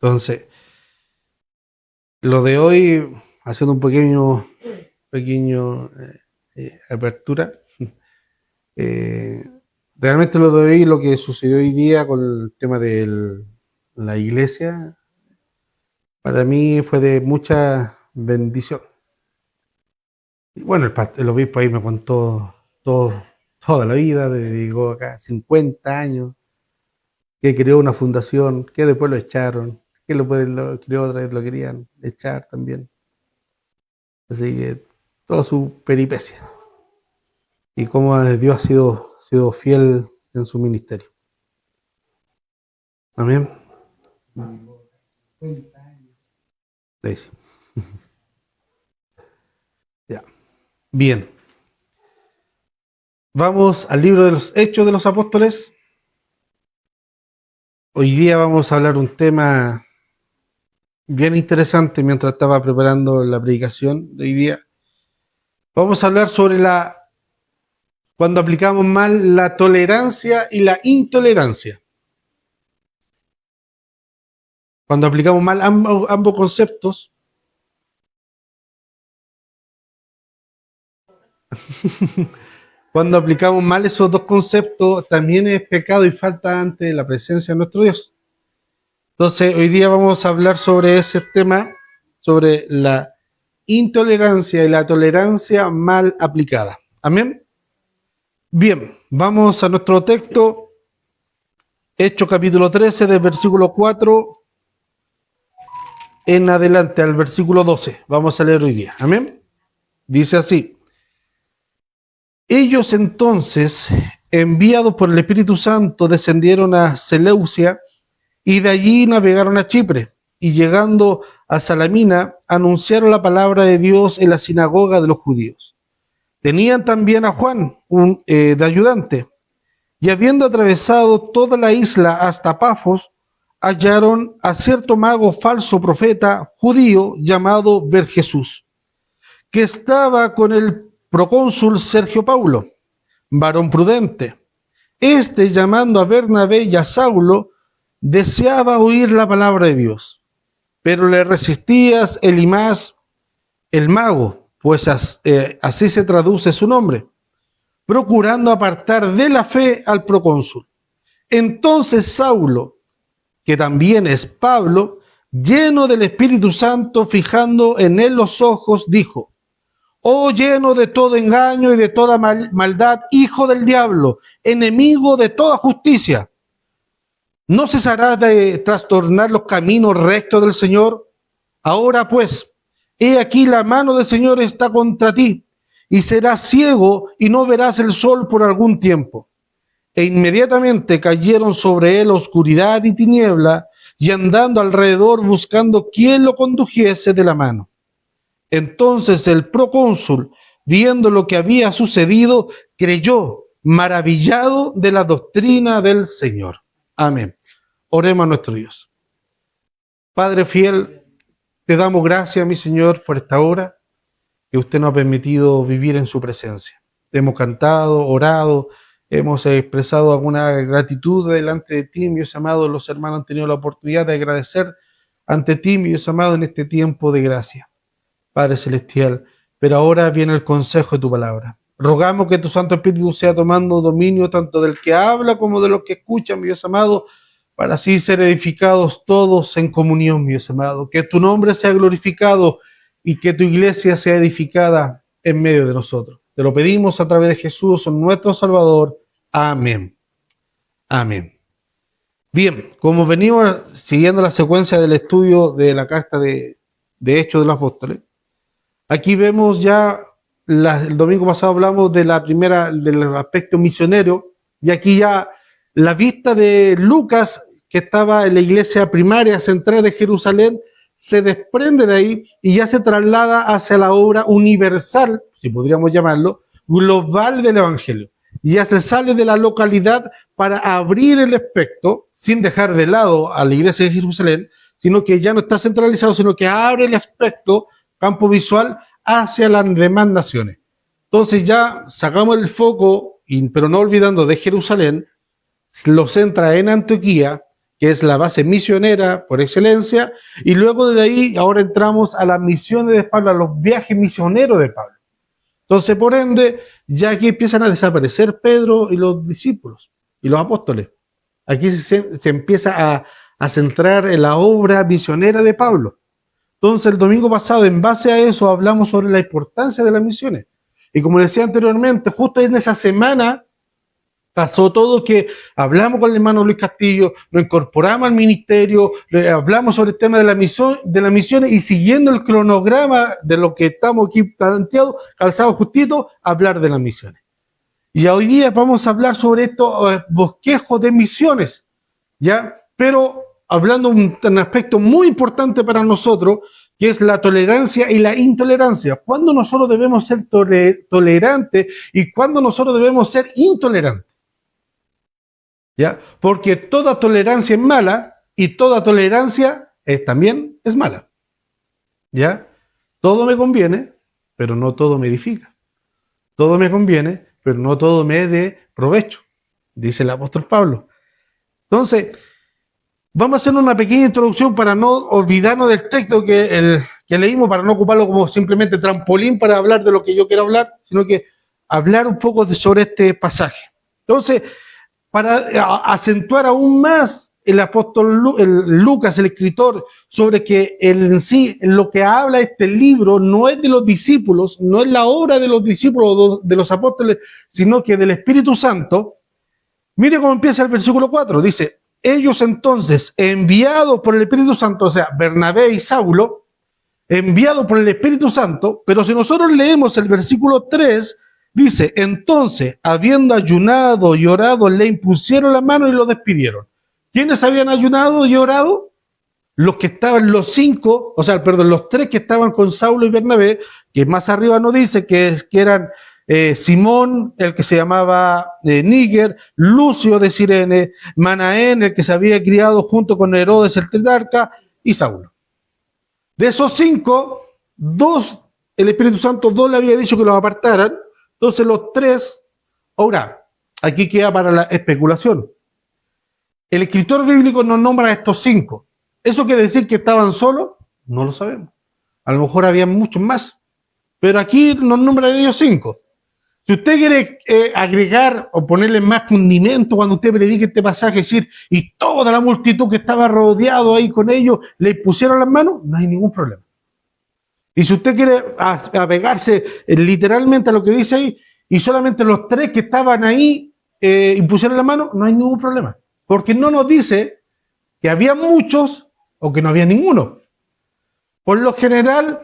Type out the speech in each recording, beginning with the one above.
Entonces, lo de hoy, haciendo un pequeño apertura, eh, realmente lo de hoy, lo que sucedió hoy día con el tema de la iglesia, para mí fue de mucha bendición. Y bueno, el obispo ahí me contó toda la vida, dedicó acá 50 años, que creó una fundación, que después lo echaron, que lo creó otra vez, lo querían echar también. Así que toda su peripecia y cómo Dios ha sido fiel en su ministerio. Amén. Sí. Ya. Bien. Vamos al libro de los Hechos de los Apóstoles. Hoy día vamos a hablar un tema bien interesante mientras estaba preparando la predicación de hoy día. Vamos a hablar sobre cuando aplicamos mal la tolerancia y la intolerancia. Cuando aplicamos mal ambos conceptos, cuando aplicamos mal esos dos conceptos, también es pecado y falta ante la presencia de nuestro Dios. Entonces, hoy día vamos a hablar sobre ese tema, sobre la intolerancia y la tolerancia mal aplicada. Amén. Bien, vamos a nuestro texto, Hechos capítulo 13, del versículo 4 en adelante al versículo 12. Vamos a leer hoy día. Amén. Dice así: ellos entonces, enviados por el Espíritu Santo, descendieron a Seleucia y de allí navegaron a Chipre, y llegando a Salamina, anunciaron la palabra de Dios en la sinagoga de los judíos. Tenían también a Juan, de ayudante, y habiendo atravesado toda la isla hasta Pafos, hallaron a cierto mago falso profeta judío llamado Bar-Jesús, que estaba con el procónsul Sergio Paulo, varón prudente. Este, llamando a Bernabé y a Saulo, deseaba oír la palabra de Dios, pero le resistías Elimas, el mago, pues así se traduce su nombre, procurando apartar de la fe al procónsul. Entonces Saulo, que también es Pablo, lleno del Espíritu Santo, fijando en él los ojos, dijo: oh, lleno de todo engaño y de toda maldad, hijo del diablo, enemigo de toda justicia, ¿no cesarás de trastornar los caminos rectos del Señor? Ahora pues, he aquí la mano del Señor está contra ti, y serás ciego y no verás el sol por algún tiempo. E inmediatamente cayeron sobre él oscuridad y tiniebla, y andando alrededor buscando quién lo condujese de la mano. Entonces el procónsul, viendo lo que había sucedido, creyó, maravillado de la doctrina del Señor. Amén. Oremos a nuestro Dios. Padre fiel, te damos gracias, mi Señor, por esta hora que usted nos ha permitido vivir en su presencia. Hemos cantado, orado, hemos expresado alguna gratitud delante de ti, mi Dios amado. Los hermanos han tenido la oportunidad de agradecer ante ti, mi Dios amado, en este tiempo de gracia, Padre celestial. Pero ahora viene el consejo de tu palabra. Rogamos que tu Santo Espíritu sea tomando dominio tanto del que habla como de los que escuchan, mi Dios amado, para así ser edificados todos en comunión, mi Dios amado. Que tu nombre sea glorificado y que tu iglesia sea edificada en medio de nosotros. Te lo pedimos a través de Jesús, nuestro Salvador. Amén. Amén. Bien, como venimos siguiendo la secuencia del estudio de la carta de Hechos de los Apóstoles, aquí vemos ya, el domingo pasado hablamos de del aspecto misionero, y aquí ya la vista de Lucas, que estaba en la iglesia primaria central de Jerusalén, se desprende de ahí y ya se traslada hacia la obra universal, si podríamos llamarlo, global del Evangelio. Y ya se sale de la localidad para abrir el espectro, sin dejar de lado a la iglesia de Jerusalén, sino que ya no está centralizado, sino que abre el aspecto, campo visual, hacia las demás naciones. Entonces ya sacamos el foco, pero no olvidando de Jerusalén, lo centra en Antioquía, que es la base misionera por excelencia, y luego de ahí ahora entramos a las misiones de Pablo, a los viajes misioneros de Pablo. Entonces, por ende, ya aquí empiezan a desaparecer Pedro y los discípulos y los apóstoles. Aquí se empieza a centrar en la obra misionera de Pablo. Entonces, el domingo pasado, en base a eso, hablamos sobre la importancia de las misiones. Y como decía anteriormente, justo en esa semana pasó todo, que hablamos con el hermano Luis Castillo, nos incorporamos al ministerio, hablamos sobre el tema de las misiones, y siguiendo el cronograma de lo que estamos aquí planteados, calzado justito, hablar de las misiones. Y hoy día vamos a hablar sobre estos bosquejos de misiones, ¿ya? Pero hablando de un aspecto muy importante para nosotros, que es la tolerancia y la intolerancia. ¿Cuándo nosotros debemos ser tolerantes y cuándo nosotros debemos ser intolerantes? ¿Ya? Porque toda tolerancia es mala y toda tolerancia también es mala. ¿Ya? Todo me conviene, pero no todo me edifica. Todo me conviene, pero no todo me es de provecho, dice el apóstol Pablo. Entonces, vamos a hacer una pequeña introducción para no olvidarnos del texto que leímos, para no ocuparlo como simplemente trampolín para hablar de lo que yo quiero hablar, sino que hablar un poco sobre este pasaje. Entonces, para acentuar aún más el apóstol Lucas, el escritor, sobre que en sí lo que habla este libro no es de los discípulos, no es la obra de los discípulos, de los apóstoles, sino que del Espíritu Santo. Mire cómo empieza el versículo 4, dice: ellos entonces, enviados por el Espíritu Santo, o sea, Bernabé y Saulo, enviados por el Espíritu Santo, pero si nosotros leemos el versículo 3, dice: entonces, habiendo ayunado y orado, le impusieron la mano y lo despidieron. ¿Quiénes habían ayunado y orado? Los que estaban, los tres que estaban con Saulo y Bernabé, que más arriba nos dice que eran Simón, el que se llamaba Níger, Lucio de Cirene, Manaén, el que se había criado junto con Herodes el tetrarca, y Saulo. De esos 5, 2, el Espíritu Santo, 2 le había dicho que los apartaran. Entonces los 3, ahora, aquí queda para la especulación. El escritor bíblico nos nombra a estos 5. ¿Eso quiere decir que estaban solos? No lo sabemos. A lo mejor había muchos más. Pero aquí nos nombran ellos 5. Si usted quiere agregar o ponerle más condimento cuando usted predique este pasaje, decir, y toda la multitud que estaba rodeado ahí con ellos, le pusieron las manos, no hay ningún problema. Y si usted quiere apegarse literalmente a lo que dice ahí, y solamente los 3 que estaban ahí impusieron la mano, no hay ningún problema. Porque no nos dice que había muchos o que no había ninguno. Por lo general,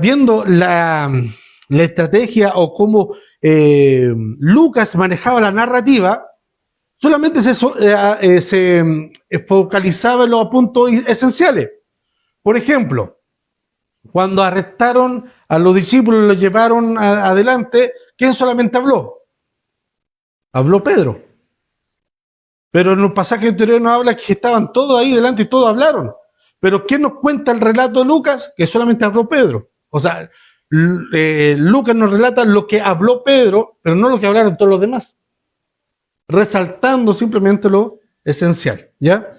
viendo la estrategia o cómo Lucas manejaba la narrativa, solamente se focalizaba en los puntos esenciales. Por ejemplo, cuando arrestaron a los discípulos y los llevaron adelante, ¿quién solamente habló? Habló Pedro. Pero en el pasaje anterior nos habla que estaban todos ahí delante y todos hablaron. Pero ¿quién nos cuenta el relato de Lucas? Que solamente habló Pedro. O sea, Lucas nos relata lo que habló Pedro, pero no lo que hablaron todos los demás. Resaltando simplemente lo esencial, ¿ya?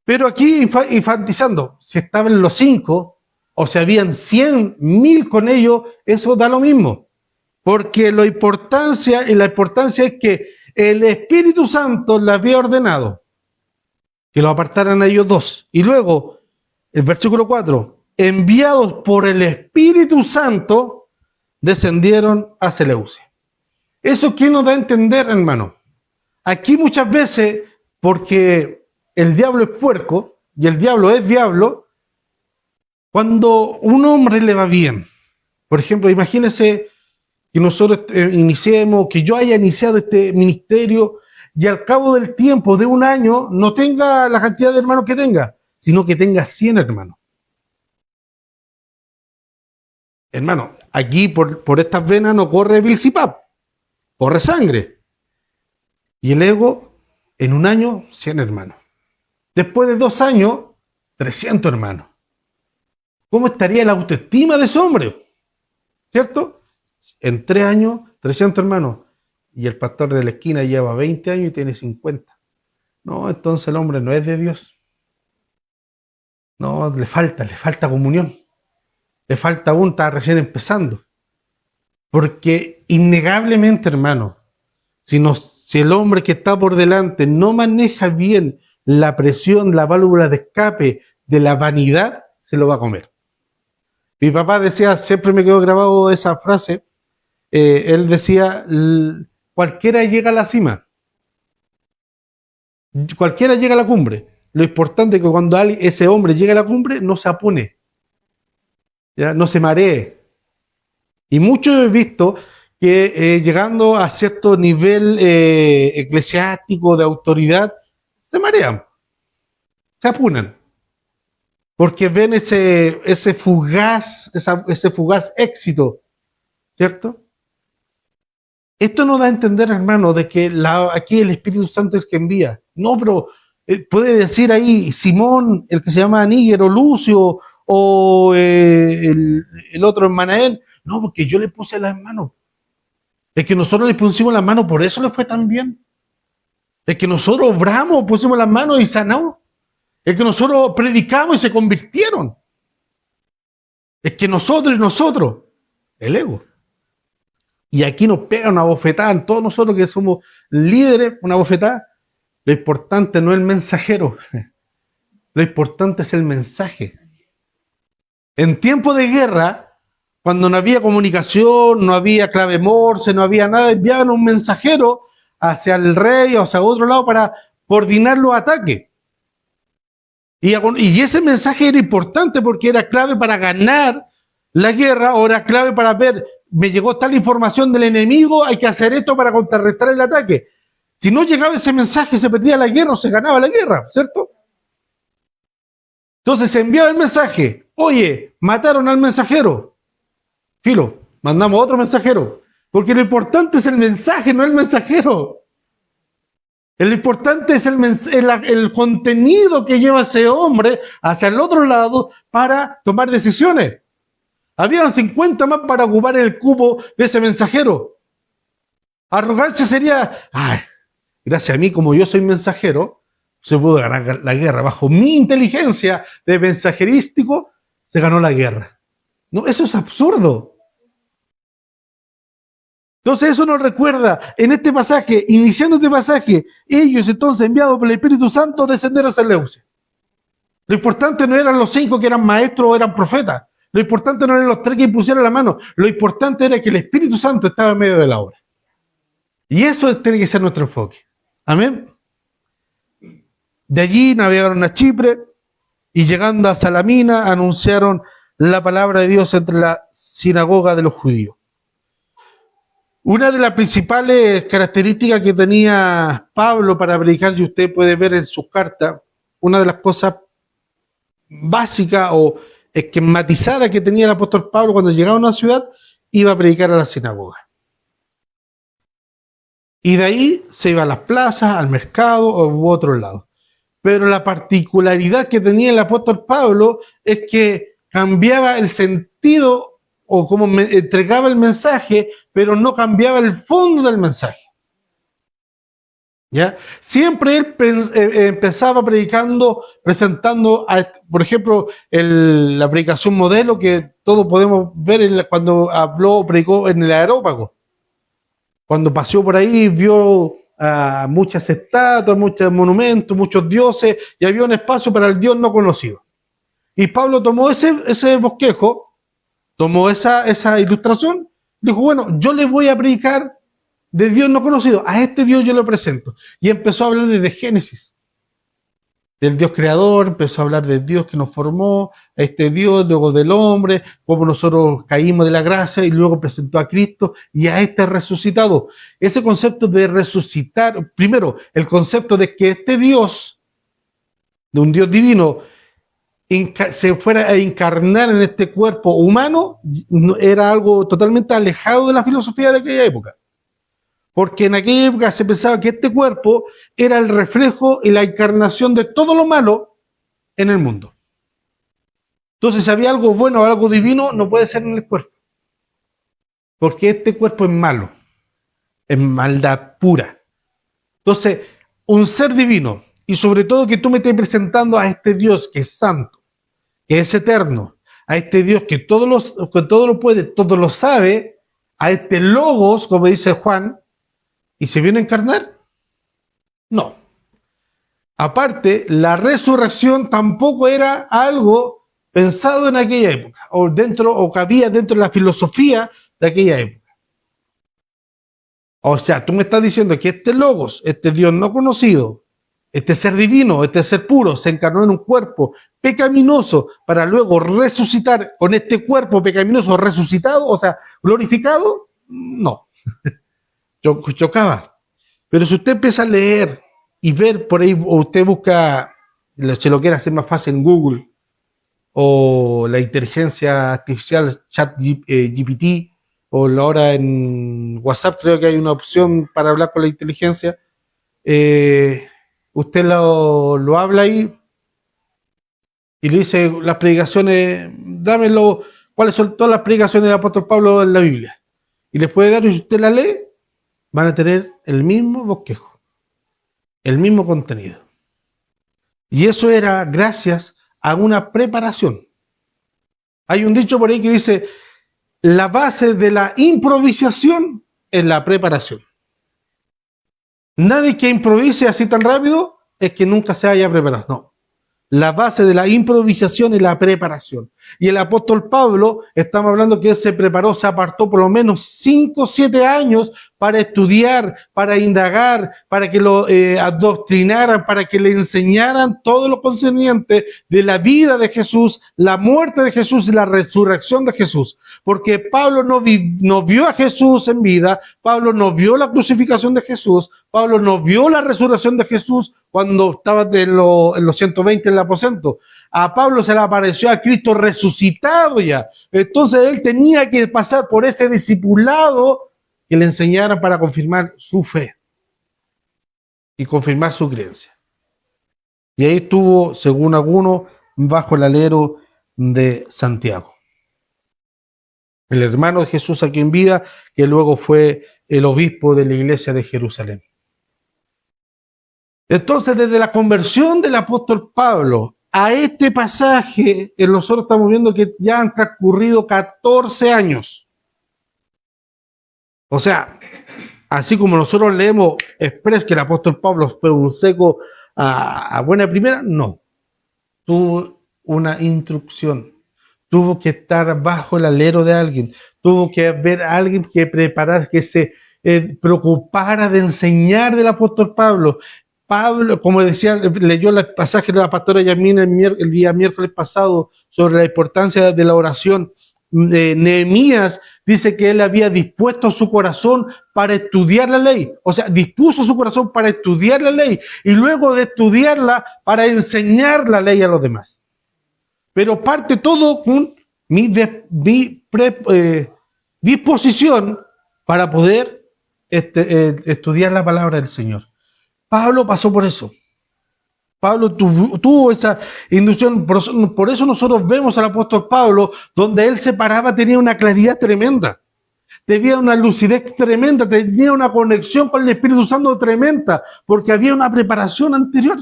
Pero aquí enfatizando, si estaban los 5, o si habían 100, 1000 con ellos, eso da lo mismo. Porque la importancia es que el Espíritu Santo le había ordenado que lo apartaran a ellos 2. Y luego, el versículo 4, enviados por el Espíritu Santo, descendieron a Seleucia. ¿Eso qué nos da a entender, hermano? Aquí muchas veces, porque el diablo es puerco y el diablo es diablo, cuando un hombre le va bien, por ejemplo, imagínese que nosotros iniciemos, que yo haya iniciado este ministerio y al cabo del tiempo de un año no tenga la cantidad de hermanos que tenga, sino que tenga 100 hermanos. Hermano, aquí por estas venas no corre Bilzipap, corre sangre. Y el ego, en un año, 100 hermanos. Después de 2 años, 300 hermanos. ¿Cómo estaría la autoestima de ese hombre? ¿Cierto? En 3 años, 300 hermanos. Y el pastor de la esquina lleva 20 años y tiene 50. No, entonces el hombre no es de Dios. No, le falta comunión. Le falta aún, está recién empezando. Porque innegablemente, hermano, si el hombre que está por delante no maneja bien la presión, la válvula de escape de la vanidad, se lo va a comer. Mi papá decía, siempre me quedó grabado esa frase, él decía, cualquiera llega a la cima, cualquiera llega a la cumbre. Lo importante es que cuando ese hombre llegue a la cumbre, no se apone, ¿ya? No se maree. Y muchos he visto que llegando a cierto nivel eclesiástico de autoridad, se marean, se apunan, porque ven ese fugaz éxito, ¿cierto? Esto nos da a entender, hermano, de que aquí el Espíritu Santo es el que envía. No, pero puede decir ahí Simón, el que se llama Níger, o Lucio, o el otro en Manaén. No, porque yo le puse las manos. Es que nosotros le pusimos las manos, por eso le fue tan bien. Es que nosotros obramos, pusimos las manos y sanó. Es que nosotros predicamos y se convirtieron. Es que nosotros, el ego. Y aquí nos pega una bofetada, todos nosotros que somos líderes, una bofetada. Lo importante no es el mensajero, lo importante es el mensaje. En tiempo de guerra, cuando no había comunicación, no había clave Morse, no había nada, enviaban un mensajero hacia el rey o hacia otro lado para coordinar los ataques. Y ese mensaje era importante porque era clave para ganar la guerra, o era clave para ver, me llegó tal información del enemigo, hay que hacer esto para contrarrestar el ataque. Si no llegaba ese mensaje, se perdía la guerra o se ganaba la guerra, ¿cierto? Entonces se enviaba el mensaje, oye, mataron al mensajero. Filo, mandamos otro mensajero, porque lo importante es el mensaje, no el mensajero. Lo importante es el contenido que lleva ese hombre hacia el otro lado para tomar decisiones. Habían 50 más para ocupar el cupo de ese mensajero. Arrogancia sería, ay, gracias a mí, como yo soy mensajero, se pudo ganar la guerra. Bajo mi inteligencia de mensajerístico, se ganó la guerra. No, eso es absurdo. Entonces eso nos recuerda en este pasaje, iniciando este pasaje, ellos entonces enviados por el Espíritu Santo descendieron a Seleucia. Lo importante no eran los 5 que eran maestros o eran profetas. Lo importante no eran los 3 que pusieron la mano. Lo importante era que el Espíritu Santo estaba en medio de la obra. Y eso tiene que ser nuestro enfoque. Amén. De allí navegaron a Chipre y llegando a Salamina anunciaron la palabra de Dios entre la sinagoga de los judíos. Una de las principales características que tenía Pablo para predicar, y usted puede ver en sus cartas, una de las cosas básicas o esquematizadas que tenía el apóstol Pablo cuando llegaba a una ciudad, iba a predicar a la sinagoga. Y de ahí se iba a las plazas, al mercado o u otro lado. Pero la particularidad que tenía el apóstol Pablo es que cambiaba el sentido o como entregaba el mensaje, pero no cambiaba el fondo del mensaje. ¿Ya? Siempre él empezaba predicando, presentando, por ejemplo, la predicación modelo que todos podemos ver cuando habló o predicó en el Areópago. Cuando paseó por ahí, vio muchas estatuas, muchos monumentos, muchos dioses, y había un espacio para el Dios no conocido. Y Pablo tomó ese bosquejo, tomó esa ilustración, dijo, bueno, yo le voy a predicar de Dios no conocido, a este Dios yo lo presento. Y empezó a hablar desde Génesis, del Dios creador, empezó a hablar del Dios que nos formó, a este Dios, luego del hombre, cómo nosotros caímos de la gracia, y luego presentó a Cristo y a este resucitado. Ese concepto de resucitar, primero, el concepto de que este Dios, de un Dios divino, se fuera a encarnar en este cuerpo humano, era algo totalmente alejado de la filosofía de aquella época. Porque en aquella época se pensaba que este cuerpo era el reflejo y la encarnación de todo lo malo en el mundo. Entonces, si había algo bueno o algo divino, no puede ser en el cuerpo. Porque este cuerpo es malo, es maldad pura. Entonces, un ser divino y sobre todo que tú me estés presentando a este Dios que es santo, que es eterno, a este Dios que todo lo puede, todo lo sabe, a este Logos, como dice Juan, y se viene a encarnar. No. Aparte, la resurrección tampoco era algo pensado en aquella época, o cabía dentro de la filosofía de aquella época. O sea, tú me estás diciendo que este Logos, este Dios no conocido, este ser divino, este ser puro, se encarnó en un cuerpo pecaminoso para luego resucitar con este cuerpo pecaminoso resucitado, o sea, glorificado. No, chocaba. Pero si usted empieza a leer y ver por ahí, o usted busca, si lo quiere hacer más fácil en Google, o la inteligencia artificial ChatGPT, o ahora en WhatsApp creo que hay una opción para hablar con la inteligencia, usted lo habla ahí y le dice las predicaciones, dámelo, cuáles son todas las predicaciones del apóstol Pablo en la Biblia. Y les puede dar, y si usted la lee, van a tener el mismo bosquejo, el mismo contenido. Y eso era gracias a una preparación. Hay un dicho por ahí que dice, la base de la improvisación es la preparación. Nadie que improvise así tan rápido es que nunca se haya preparado. No. La base de la improvisación es la preparación. Y el apóstol Pablo, estamos hablando que él se preparó, se apartó por lo menos 5 o 7 años para estudiar, para indagar, para que lo adoctrinaran, para que le enseñaran todo lo concerniente de la vida de Jesús, la muerte de Jesús y la resurrección de Jesús. Porque Pablo no vio a Jesús en vida, Pablo no vio la crucificación de Jesús, Pablo no vio la resurrección de Jesús cuando estaba en los 120 en el aposento. A Pablo se le apareció a Cristo resucitado ya. Entonces él tenía que pasar por ese discipulado que le enseñaran para confirmar su fe y confirmar su creencia. Y ahí estuvo, según algunos, bajo el alero de Santiago, el hermano de Jesús aquí en vida, que luego fue el obispo de la iglesia de Jerusalén. Entonces, desde la conversión del apóstol Pablo a este pasaje, nosotros estamos viendo que ya han transcurrido 14 años. O sea, así como nosotros leemos express que el apóstol Pablo fue un seco a buena primera, no. Tuvo una instrucción, tuvo que estar bajo el alero de alguien, tuvo que haber alguien que preparara, que se preocupara de enseñar del apóstol Pablo. Pablo, como decía, leyó el pasaje de la pastora Yasmina el día miércoles pasado sobre la importancia de la oración. Nehemías dice que él había dispuesto su corazón para estudiar la ley, o sea, dispuso su corazón para estudiar la ley y luego de estudiarla para enseñar la ley a los demás. Pero parte todo con mi disposición para poder estudiar la palabra del Señor. Pablo pasó por eso. Pablo tuvo esa inducción, por eso nosotros vemos al apóstol Pablo, donde él se paraba, tenía una claridad tremenda, tenía una lucidez tremenda, tenía una conexión con el Espíritu Santo tremenda, porque había una preparación anterior.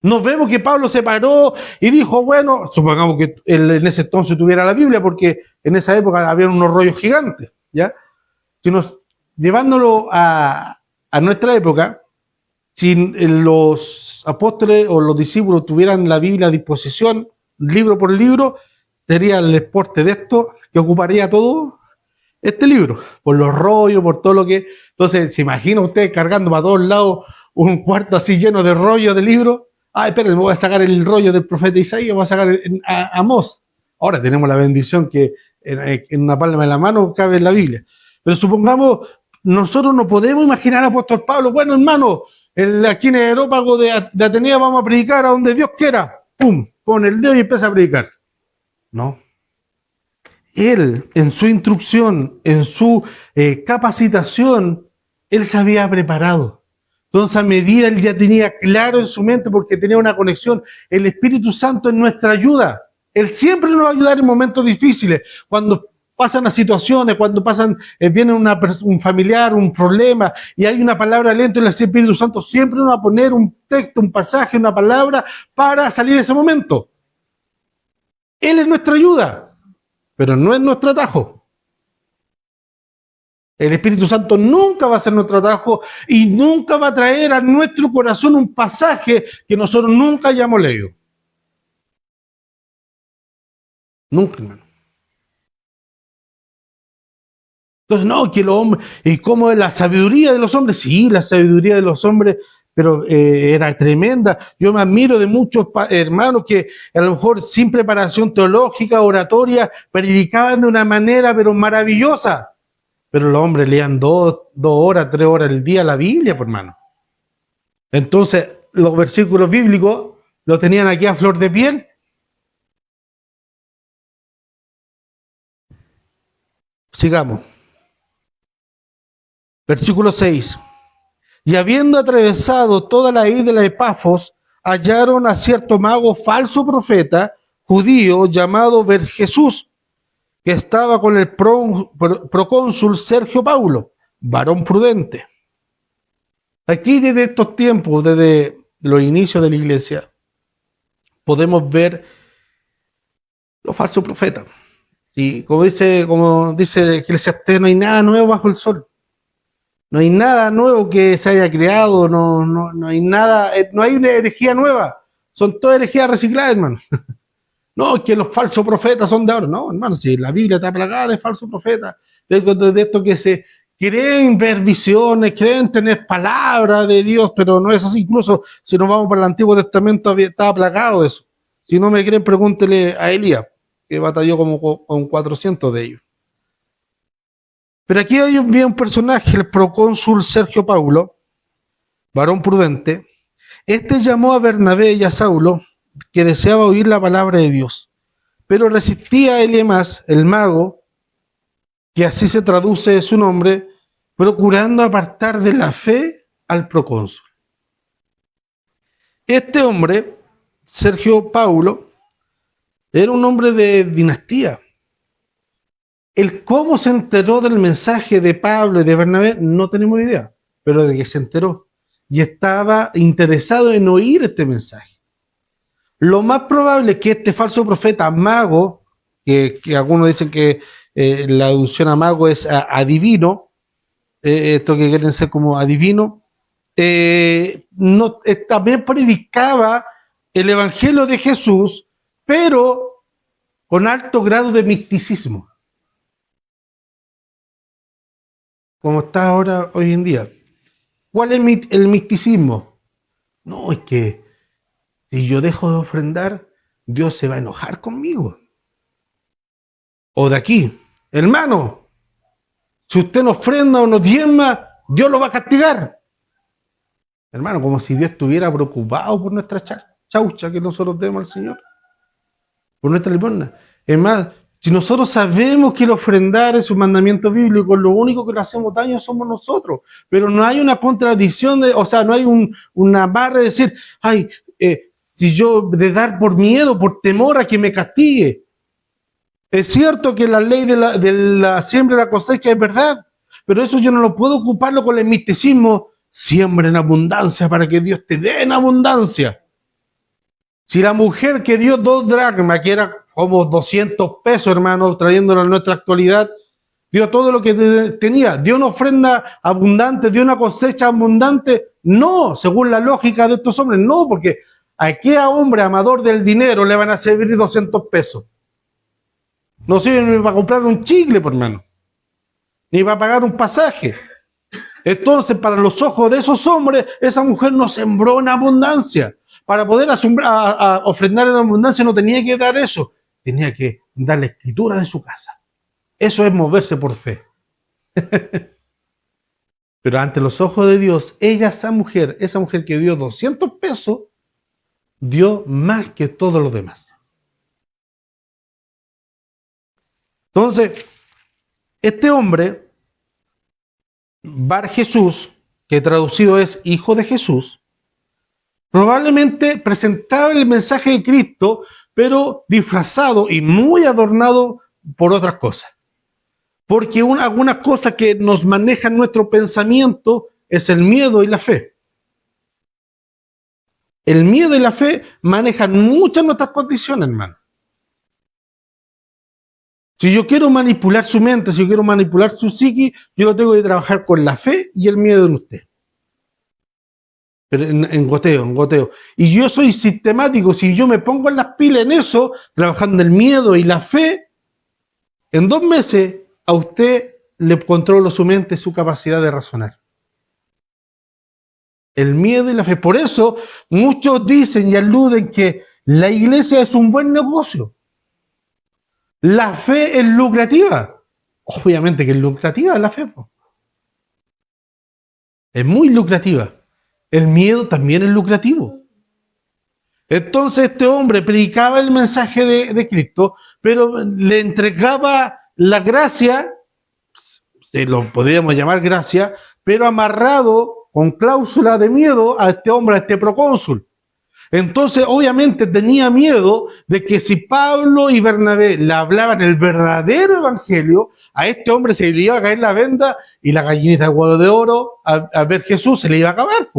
Nos vemos que Pablo se paró y dijo, bueno, supongamos que él en ese entonces tuviera la Biblia, porque en esa época había unos rollos gigantes, ¿ya? Llevándolo a nuestra época, si los apóstoles o los discípulos tuvieran la Biblia a disposición, libro por libro, sería el exporte de esto que ocuparía todo este libro, por los rollos, por todo lo que... Entonces, ¿se imagina usted cargando para todos lados un cuarto así lleno de rollos de libros? Ah, espérenme, voy a sacar el rollo del profeta Isaías, voy a sacar a Amós. Ahora tenemos la bendición que en una palma de la mano cabe en la Biblia. Pero supongamos, nosotros no podemos imaginar al apóstol Pablo, bueno, hermano, aquí en el aerópago de Atenea vamos a predicar a donde Dios quiera. ¡Pum! Pone el dedo y empieza a predicar. No. Él, en su instrucción, en su capacitación, él se había preparado. Entonces, a medida él ya tenía claro en su mente, porque tenía una conexión. El Espíritu Santo es nuestra ayuda. Él siempre nos va a ayudar en momentos difíciles. Cuando pasan las situaciones, cuando viene un familiar, un problema, y hay una palabra lenta en el Espíritu Santo, siempre nos va a poner un texto, un pasaje, una palabra para salir de ese momento. Él es nuestra ayuda, pero no es nuestro atajo. El Espíritu Santo nunca va a ser nuestro atajo y nunca va a traer a nuestro corazón un pasaje que nosotros nunca hayamos leído. Nunca, hermano. Entonces, no, que los hombres, ¿y cómo es la sabiduría de los hombres? Sí, la sabiduría de los hombres, pero era tremenda. Yo me admiro de muchos hermanos que a lo mejor sin preparación teológica, oratoria, predicaban de una manera, pero maravillosa. Pero los hombres leían 2 horas, 3 horas al día la Biblia, por hermano. Entonces, los versículos bíblicos los tenían aquí a flor de piel. Sigamos. Versículo 6. Y habiendo atravesado toda la isla de Pafos, hallaron a cierto mago falso profeta, judío, llamado Jesús, que estaba con el procónsul Sergio Paulo, varón prudente. Aquí desde estos tiempos, desde los inicios de la iglesia, podemos ver los falsos profetas. Y como dice Eclesiastés, no hay nada nuevo bajo el sol. No hay nada nuevo que se haya creado, no hay nada, no hay una herejía nueva. Son todas herejías recicladas, hermano. No, que los falsos profetas son de ahora. No, hermano, si la Biblia está plagada de falsos profetas, de estos que se creen ver visiones, creen tener palabras de Dios, pero no es así. Incluso si nos vamos para el Antiguo Testamento, estaba plagado de eso. Si no me creen, pregúntele a Elías, que batalló como con 400 de ellos. Pero aquí hay un personaje, el procónsul Sergio Paulo, varón prudente. Este llamó a Bernabé y a Saulo, que deseaba oír la palabra de Dios, pero resistía a Elimas, el mago, que así se traduce su nombre, procurando apartar de la fe al procónsul. Este hombre, Sergio Paulo, era un hombre de dinastía. El cómo se enteró del mensaje de Pablo y de Bernabé, no tenemos idea, pero de que se enteró y estaba interesado en oír este mensaje. Lo más probable es que este falso profeta mago, que algunos dicen que la alusión a mago es adivino, esto que quieren ser como adivino, también predicaba el evangelio de Jesús, pero con alto grado de misticismo, como está ahora hoy en día. ¿Cuál es el misticismo? No, es que si yo dejo de ofrendar, Dios se va a enojar conmigo. O de aquí, hermano, si usted no ofrenda o no diezma, Dios lo va a castigar. Hermano, como si Dios estuviera preocupado por nuestra chaucha que nosotros demos al Señor, por nuestra limosna. Es más, si nosotros sabemos que el ofrendar es un mandamiento bíblico, lo único que le hacemos daño somos nosotros. Pero no hay una contradicción, no hay una barra de decir, ay, si yo de dar por miedo, por temor a que me castigue. Es cierto que la ley de la siembra y la cosecha es verdad, pero eso yo no lo puedo ocuparlo con el misticismo. Siembra en abundancia para que Dios te dé en abundancia. Si la mujer que dio 2 dracmas, que era como 200 pesos, hermano, trayéndolo a nuestra actualidad, dio todo lo que tenía, dio una ofrenda abundante, dio una cosecha abundante. No, según la lógica de estos hombres, no, porque ¿a qué hombre amador del dinero le van a servir 200 pesos? No sirve ni para comprar un chicle, por hermano, ni para pagar un pasaje. Entonces, para los ojos de esos hombres, esa mujer no sembró en abundancia. Para poder ofrendar en abundancia no tenía que dar eso, tenía que dar la escritura de su casa. Eso es moverse por fe. Pero ante los ojos de Dios, esa mujer que dio 200 pesos, dio más que todos los demás. Entonces, este hombre, Bar Jesús, que traducido es hijo de Jesús, probablemente presentaba el mensaje de Cristo, pero disfrazado y muy adornado por otras cosas. Porque algunas cosas que nos manejan nuestro pensamiento es el miedo y la fe. El miedo y la fe manejan muchas nuestras condiciones, hermano. Si yo quiero manipular su mente, si yo quiero manipular su psiqui, yo lo tengo que trabajar con la fe y el miedo en usted. Pero en goteo. Y yo soy sistemático, si yo me pongo en las pilas en eso, trabajando el miedo y la fe, en 2 meses a usted le controlo su mente, su capacidad de razonar. El miedo y la fe. Por eso muchos dicen y aluden que la iglesia es un buen negocio. La fe es lucrativa. Obviamente que es lucrativa la fe. Es muy lucrativa. El miedo también es lucrativo. Entonces este hombre predicaba el mensaje de Cristo, pero le entregaba la gracia, se lo podríamos llamar gracia, pero amarrado con cláusula de miedo a este hombre, a este procónsul. Entonces, obviamente tenía miedo de que si Pablo y Bernabé le hablaban el verdadero evangelio, a este hombre se le iba a caer la venda y la gallinita de huevo de oro a ver Jesús se le iba a acabar.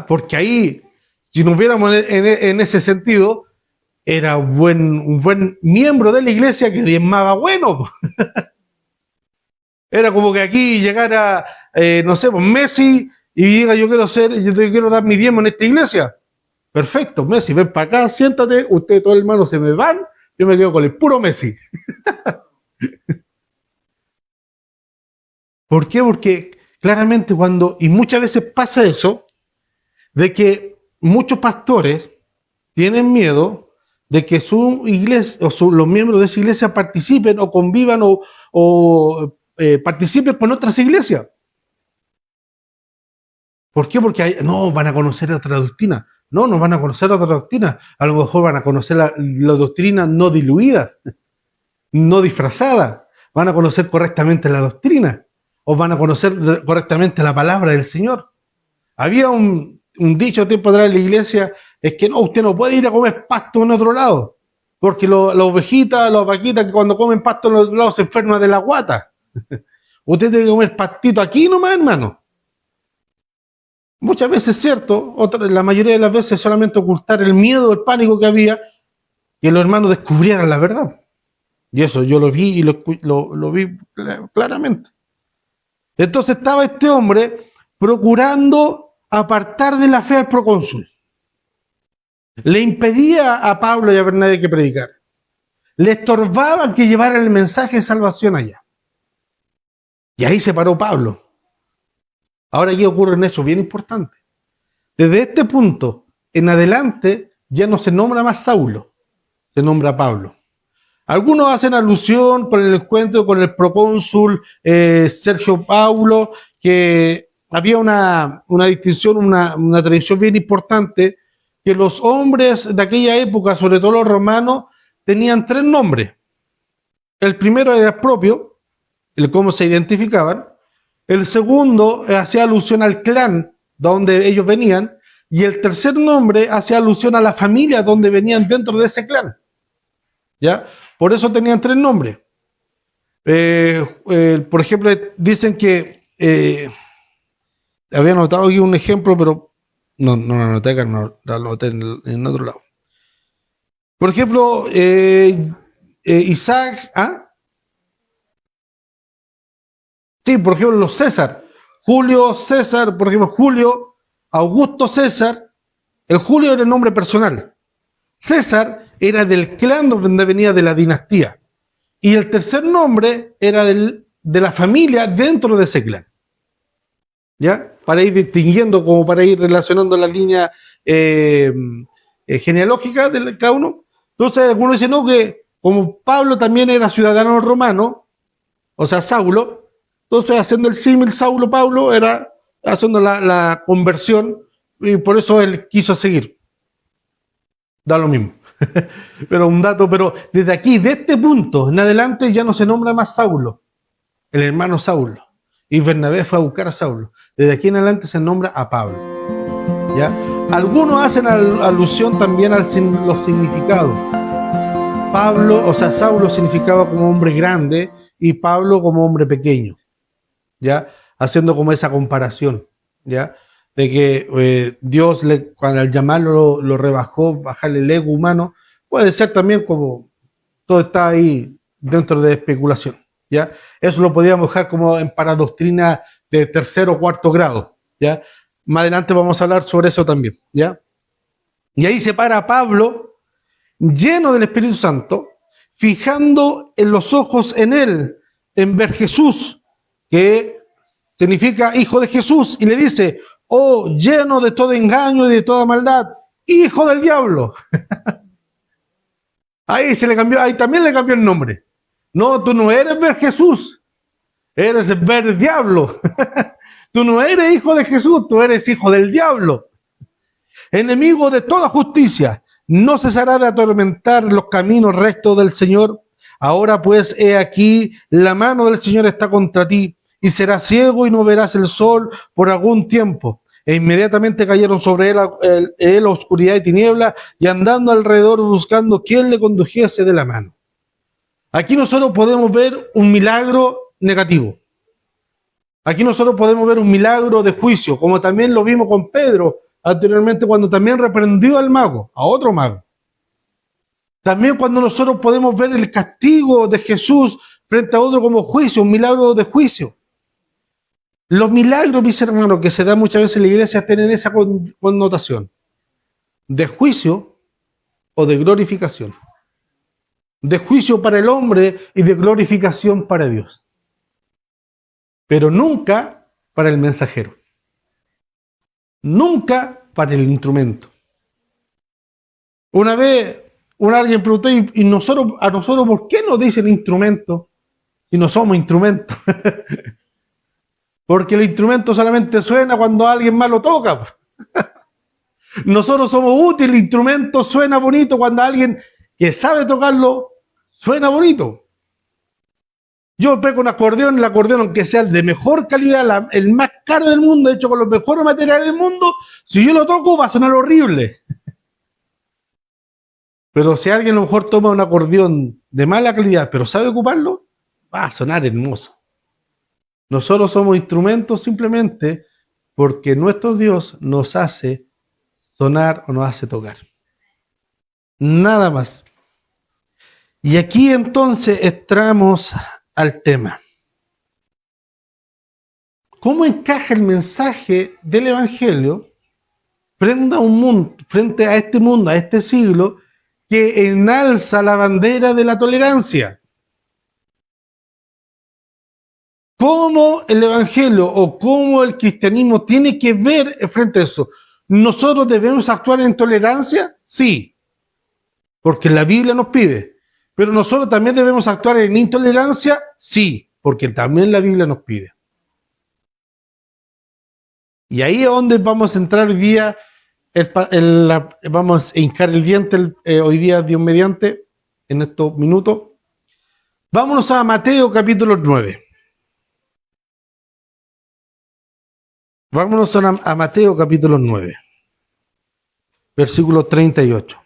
Porque ahí, si nos viéramos en ese sentido, era un buen miembro de la iglesia que diezmaba bueno. Era como que aquí llegara, no sé, Messi y diga yo quiero dar mi diezmo en esta iglesia. Perfecto, Messi, ven para acá, siéntate, ustedes todos hermanos se me van, yo me quedo con el puro Messi. ¿Por qué? Porque claramente y muchas veces pasa eso, de que muchos pastores tienen miedo de que su iglesia o los miembros de esa iglesia participen o convivan o participen con otras iglesias. ¿Por qué? Porque no van a conocer otra doctrina. No van a conocer otra doctrina. A lo mejor van a conocer la doctrina no diluida, no disfrazada. Van a conocer correctamente la doctrina o van a conocer correctamente la palabra del Señor. Había un dicho tiempo atrás en la iglesia, es que no, usted no puede ir a comer pasto en otro lado, porque las ovejitas, las vaquitas que cuando comen pasto en otro lado se enferman de la guata. Usted tiene que comer pastito aquí nomás, hermano. Muchas veces es cierto, la mayoría de las veces solamente ocultar el miedo, el pánico que había, que los hermanos descubrieran la verdad. Y eso yo lo vi y lo vi claramente. Entonces estaba este hombre procurando apartar de la fe al procónsul. Le impedía a Pablo y a Bernabé que predicar. Le estorbaban que llevaran el mensaje de salvación allá. Y ahí se paró Pablo. Ahora aquí ocurre un hecho bien importante. Desde este punto en adelante ya no se nombra más Saulo, se nombra Pablo. Algunos hacen alusión con el encuentro con el procónsul Sergio Paulo, que había una distinción, una tradición bien importante, que los hombres de aquella época, sobre todo los romanos, tenían 3 nombres. El primero era el propio, el cómo se identificaban. El segundo hacía alusión al clan donde ellos venían. Y el tercer nombre hacía alusión a la familia donde venían dentro de ese clan. ¿Ya? Por eso tenían 3 nombres. Por ejemplo, dicen que había anotado aquí un ejemplo, pero no lo anoté acá, no, lo anoté en otro lado. Por ejemplo, Isaac, sí, por ejemplo, los César. Julio César, por ejemplo, Julio Augusto César. El Julio era el nombre personal. César era del clan donde venía de la dinastía. Y el tercer nombre era de la familia dentro de ese clan. ¿Ya? Para ir distinguiendo, como para ir relacionando la línea genealógica de cada uno. Entonces, algunos dicen, no, que como Pablo también era ciudadano romano, o sea, Saulo, entonces haciendo el símil Saulo-Pablo era haciendo la conversión y por eso él quiso seguir. Da lo mismo. Pero un dato, pero desde aquí, de este punto en adelante ya no se nombra más Saulo, el hermano Saulo. Y Bernabé fue a buscar a Saulo. Desde aquí en adelante se nombra a Pablo. ¿Ya? Algunos hacen alusión también a los significados. Pablo, o sea, Saulo significaba como hombre grande y Pablo como hombre pequeño, ¿ya? Haciendo como esa comparación, ¿ya? De que Dios, cuando al llamarlo lo rebajó, bajarle el ego humano, puede ser también como todo está ahí dentro de especulación, ¿ya? Eso lo podíamos dejar como en paradoctrina de tercer o cuarto grado, ¿ya? Más adelante vamos a hablar sobre eso también, ¿ya? Y ahí se para Pablo, lleno del Espíritu Santo, fijando en los ojos en él, en ver Jesús, que significa hijo de Jesús, y le dice, oh, lleno de todo engaño y de toda maldad, hijo del diablo. Ahí se le cambió, ahí también le cambió el nombre. No, tú no eres ver Jesús, eres ver diablo. Tú no eres hijo de Jesús, tú eres hijo del diablo. Enemigo de toda justicia, no cesará de atormentar los caminos rectos del Señor. Ahora pues, he aquí, la mano del Señor está contra ti, y serás ciego y no verás el sol por algún tiempo. E inmediatamente cayeron sobre él oscuridad y tiniebla, y andando alrededor buscando quién le condujese de la mano. Aquí nosotros podemos ver un milagro negativo. Aquí nosotros podemos ver un milagro de juicio, como también lo vimos con Pedro anteriormente cuando también reprendió al mago, a otro mago. También cuando nosotros podemos ver el castigo de Jesús frente a otro como juicio, un milagro de juicio. Los milagros, mis hermanos, que se dan muchas veces en la iglesia tienen esa connotación de juicio o de glorificación. De juicio para el hombre y de glorificación para Dios. Pero nunca para el mensajero. Nunca para el instrumento. Una vez alguien preguntó, ¿y a nosotros por qué nos dicen instrumento? Y no somos instrumentos. Porque el instrumento solamente suena cuando alguien más lo toca. Nosotros somos útiles, el instrumento suena bonito cuando alguien que sabe tocarlo suena bonito. Yo pego un acordeón, el acordeón, aunque sea de mejor calidad, el más caro del mundo, hecho con los mejores materiales del mundo, si yo lo toco va a sonar horrible. Pero si alguien a lo mejor toma un acordeón de mala calidad, pero sabe ocuparlo, va a sonar hermoso. Nosotros somos instrumentos simplemente porque nuestro Dios nos hace sonar o nos hace tocar. Nada más. Y aquí entonces entramos al tema. ¿Cómo encaja el mensaje del Evangelio frente a este mundo, a este siglo, que enalza la bandera de la tolerancia? ¿Cómo el Evangelio o cómo el cristianismo tiene que ver frente a eso? ¿Nosotros debemos actuar en tolerancia? Sí, porque la Biblia nos pide. ¿Pero nosotros también debemos actuar en intolerancia? Sí, porque también la Biblia nos pide. Y ahí es donde vamos a entrar hoy día, vamos a hincar el diente hoy día, Dios mediante, en estos minutos. Vámonos a Mateo capítulo 9. Vámonos a Mateo capítulo 9, versículo 38.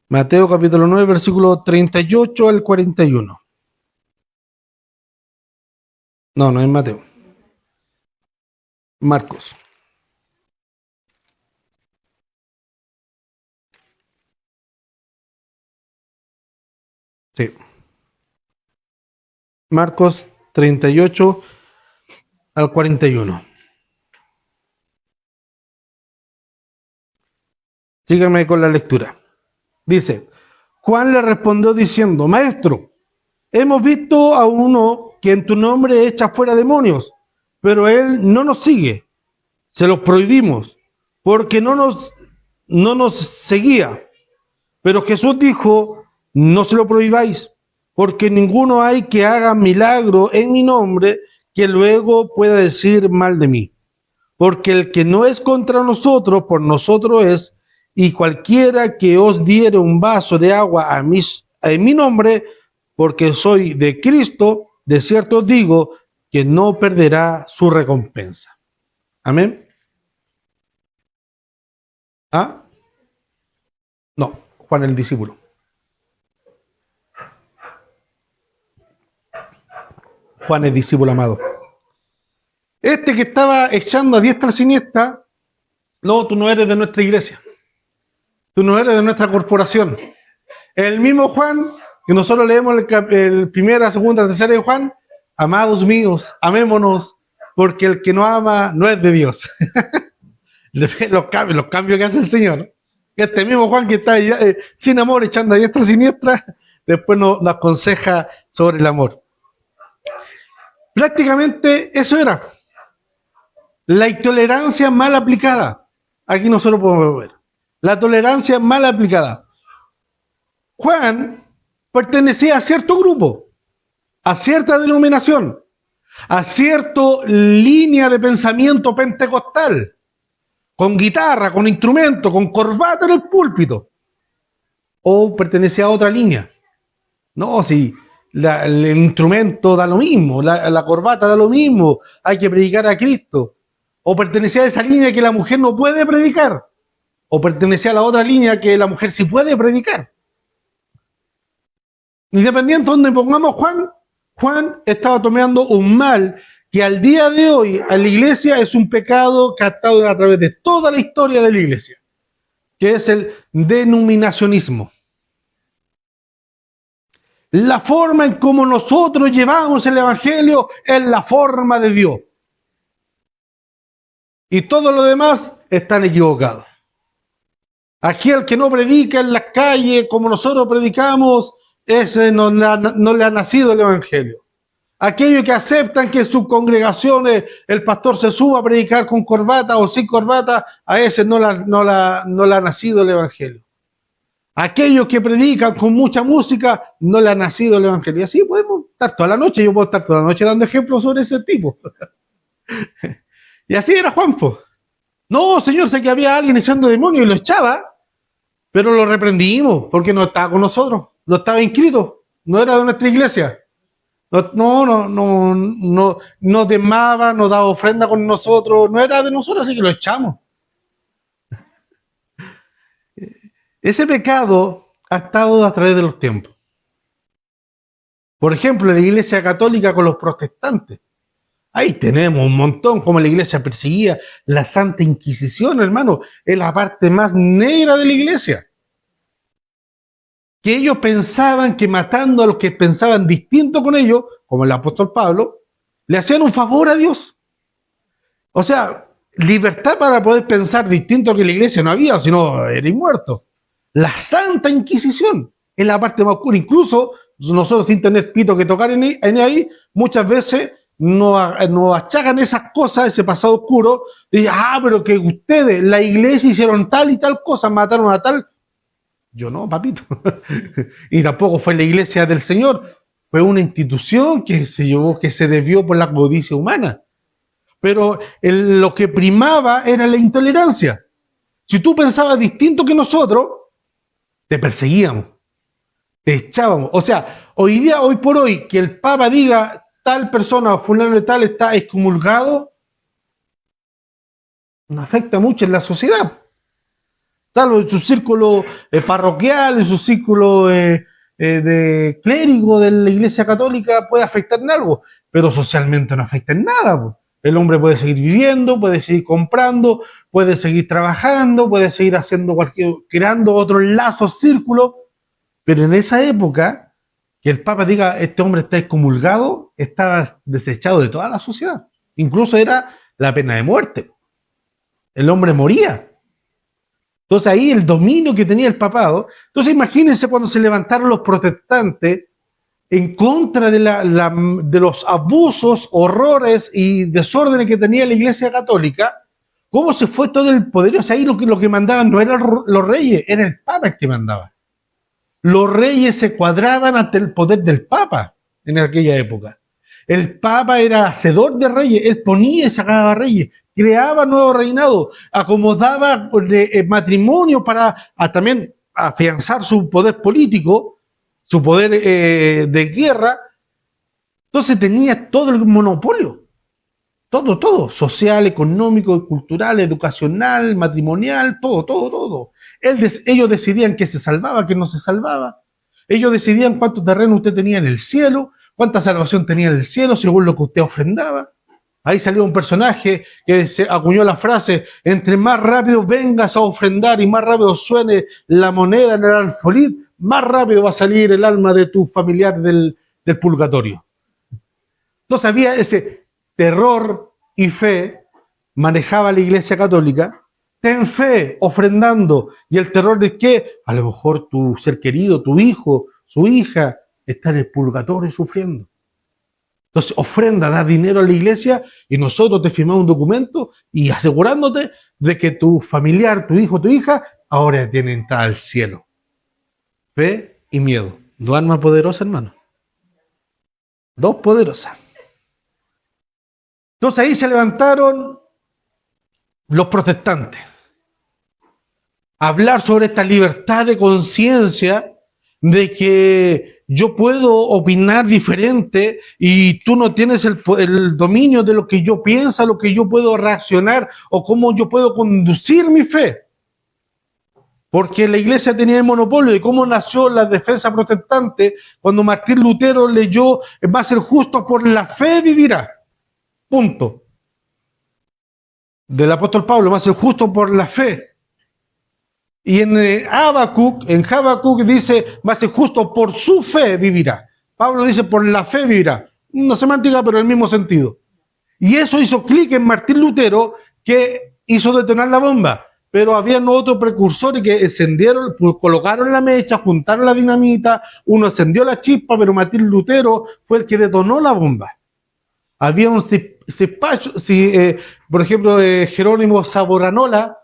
Mateo capítulo 9, versículo 38 al 41. No es Mateo. Marcos. Sí. Marcos 38 al 41. Síganme con la lectura. Dice, Juan le respondió diciendo, Maestro, hemos visto a uno que en tu nombre echa fuera demonios, pero él no nos sigue. Se los prohibimos, porque no nos seguía. Pero Jesús dijo, no se lo prohibáis, porque ninguno hay que haga milagro en mi nombre que luego pueda decir mal de mí. Porque el que no es contra nosotros, por nosotros es, y cualquiera que os diere un vaso de agua en mi nombre, porque soy de Cristo, de cierto os digo, que no perderá su recompensa. Amén. ¿Ah? No, Juan el discípulo. Juan el discípulo amado. Este que estaba echando a diestra y siniestra, no, tú no eres de nuestra iglesia. Tú no eres de nuestra corporación. El mismo Juan, que nosotros leemos el primera, segunda, tercera de Juan, amados míos, amémonos, porque el que no ama no es de Dios. los cambios que hace el Señor. Este mismo Juan que está sin amor, echando a diestra y siniestra, después nos aconseja sobre el amor. Prácticamente eso era. La intolerancia mal aplicada. Aquí nosotros podemos ver. La tolerancia mal aplicada. Juan pertenecía a cierto grupo, a cierta denominación, a cierta línea de pensamiento pentecostal, con guitarra, con instrumento, con corbata en el púlpito. O pertenecía a otra línea. No, si el instrumento da lo mismo, la corbata da lo mismo, hay que predicar a Cristo. O pertenecía a esa línea que la mujer no puede predicar. O pertenecía a la otra línea que la mujer sí puede predicar. Independiente de donde pongamos Juan estaba tomando un mal que al día de hoy a la iglesia es un pecado captado a través de toda la historia de la iglesia, que es el denominacionismo. La forma en cómo nosotros llevamos el evangelio es la forma de Dios. Y todo lo demás están equivocados. Aquí el que no predica en las calles como nosotros predicamos, ese no le ha nacido el evangelio. Aquellos que aceptan que en sus congregaciones el pastor se suba a predicar con corbata o sin corbata, a ese no le ha nacido el evangelio. Aquellos que predican con mucha música, no le ha nacido el evangelio. Y así podemos estar toda la noche, yo puedo estar toda la noche dando ejemplos sobre ese tipo. Y así era Juanpo. No, señor, sé que había alguien echando demonios y lo echaba, pero lo reprendimos porque no estaba con nosotros, no estaba inscrito, no era de nuestra iglesia. No demaba, no daba ofrenda con nosotros, no era de nosotros, así que lo echamos. Ese pecado ha estado a través de los tiempos. Por ejemplo, la iglesia católica con los protestantes. Ahí tenemos un montón, como la iglesia perseguía. La Santa Inquisición, hermano, es la parte más negra de la iglesia. Que ellos pensaban que matando a los que pensaban distinto con ellos, como el apóstol Pablo, le hacían un favor a Dios. O sea, libertad para poder pensar distinto que la iglesia no había, sino eres muerto. La Santa Inquisición es la parte más oscura. Incluso nosotros, sin tener pito que tocar en ahí, muchas veces nos achacan esas cosas, ese pasado oscuro, y dicen, pero que ustedes, la iglesia, hicieron tal y tal cosa, mataron a tal. Yo no, papito. Y tampoco fue la iglesia del Señor, fue una institución que se desvió por la codicia humana. Pero lo que primaba era la intolerancia. Si tú pensabas distinto que nosotros, te perseguíamos, te echábamos. O sea, hoy por hoy, que el Papa diga tal persona o fulano de tal está excomulgado, no afecta mucho en la sociedad. Salvo en su círculo parroquial, en su círculo de clérigo de la Iglesia Católica puede afectar en algo, pero socialmente no afecta en nada. Pues. El hombre puede seguir viviendo, puede seguir comprando, puede seguir trabajando, puede seguir creando otros lazos, círculos, pero en esa época, que el Papa diga, este hombre está excomulgado, estaba desechado de toda la sociedad. Incluso era la pena de muerte. El hombre moría. Entonces ahí el dominio que tenía el papado. Entonces imagínense cuando se levantaron los protestantes en contra de los abusos, horrores y desórdenes que tenía la Iglesia Católica, cómo se fue todo el poder. O sea, ahí lo que mandaban no eran los reyes, era el Papa el que mandaba. Los reyes se cuadraban ante el poder del Papa en aquella época. El Papa era hacedor de reyes, él ponía y sacaba reyes, creaba nuevos reinados, acomodaba matrimonio para también afianzar su poder político, su poder de guerra. Entonces tenía todo el monopolio todo, social, económico, cultural, educacional, matrimonial, todo. Ellos decidían qué se salvaba, qué no se salvaba. Ellos decidían cuánto terreno usted tenía en el cielo, cuánta salvación tenía en el cielo, según lo que usted ofrendaba. Ahí salió un personaje que se acuñó la frase: entre más rápido vengas a ofrendar y más rápido suene la moneda en el alfolí, más rápido va a salir el alma de tu familiar del purgatorio. Entonces había ese terror y fe, manejaba la Iglesia Católica. Ten fe, ofrendando. Y el terror de que a lo mejor tu ser querido, tu hijo, su hija, está en el purgatorio sufriendo. Entonces ofrenda, da dinero a la iglesia y nosotros te firmamos un documento y asegurándote de que tu familiar, tu hijo, tu hija, ahora tiene entrada al cielo. Fe y miedo. Dos armas poderosas, hermano. Dos poderosas. Entonces ahí se levantaron los protestantes a hablar sobre esta libertad de conciencia, de que yo puedo opinar diferente y tú no tienes el dominio de lo que yo pienso, lo que yo puedo reaccionar o cómo yo puedo conducir mi fe. Porque la iglesia tenía el monopolio de cómo nació la defensa protestante cuando Martín Lutero leyó: va a ser justo por la fe vivirá. Punto. Del apóstol Pablo: va a ser justo por la fe. Y en Habacuc dice: va a ser justo por su fe vivirá. Pablo dice: por la fe vivirá. Una semántica, pero el mismo sentido. Y eso hizo clic en Martín Lutero, que hizo detonar la bomba. Pero habían otros precursores que encendieron, pues, colocaron la mecha, juntaron la dinamita, uno encendió la chispa, pero Martín Lutero fue el que detonó la bomba. Había un cispacho, por ejemplo, Jerónimo Savonarola,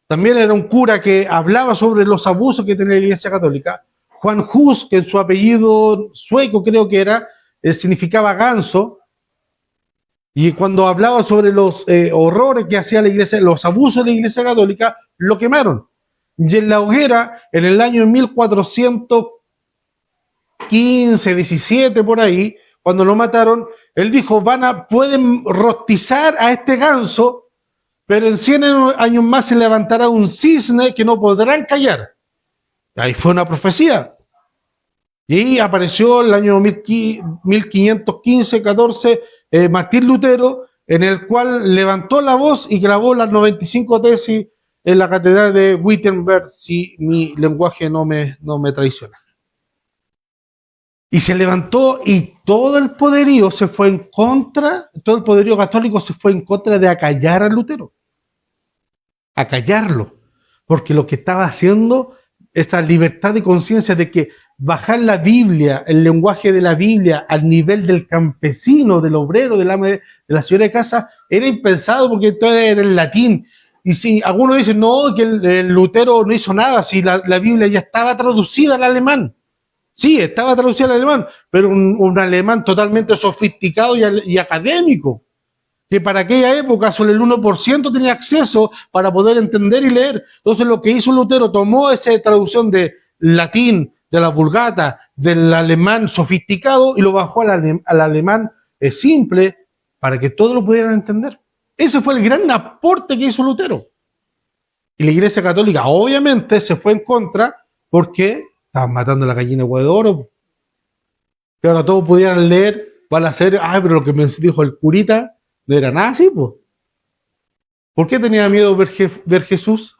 también era un cura que hablaba sobre los abusos que tenía la Iglesia Católica. Juan Hus, que en su apellido sueco creo que era, significaba ganso, y cuando hablaba sobre los horrores que hacía la Iglesia, los abusos de la Iglesia Católica, lo quemaron. Y en la hoguera, en el año 1415, 17, por ahí, cuando lo mataron, él dijo: pueden rostizar a este ganso, pero en 100 años más se levantará un cisne que no podrán callar. Ahí fue una profecía. Y ahí apareció el año 1515-14 Martín Lutero, en el cual levantó la voz y grabó las 95 tesis en la catedral de Wittenberg, si mi lenguaje no me traiciona. Y se levantó y todo el poderío se fue en contra, todo el poderío católico se fue en contra de acallar a Lutero. Acallarlo. Porque lo que estaba haciendo, esta libertad de conciencia de que bajar la Biblia, el lenguaje de la Biblia al nivel del campesino, del obrero, del ama de la señora de casa, era impensado porque todo era en latín. Y si algunos dicen: no, que el Lutero no hizo nada, si la Biblia ya estaba traducida al alemán. Sí, estaba traducida al alemán, pero un alemán totalmente sofisticado y académico, que para aquella época solo el 1% tenía acceso para poder entender y leer. Entonces lo que hizo Lutero, tomó esa traducción de latín, de la Vulgata, del alemán sofisticado, y lo bajó al alemán simple, para que todos lo pudieran entender. Ese fue el gran aporte que hizo Lutero. Y la Iglesia Católica obviamente se fue en contra, porque estaban matando a la gallina de huevo de oro. Que ahora todos pudieran leer, van a hacer: pero lo que me dijo el curita no era nada así, pues. ¿Por qué tenía miedo ver Jesús?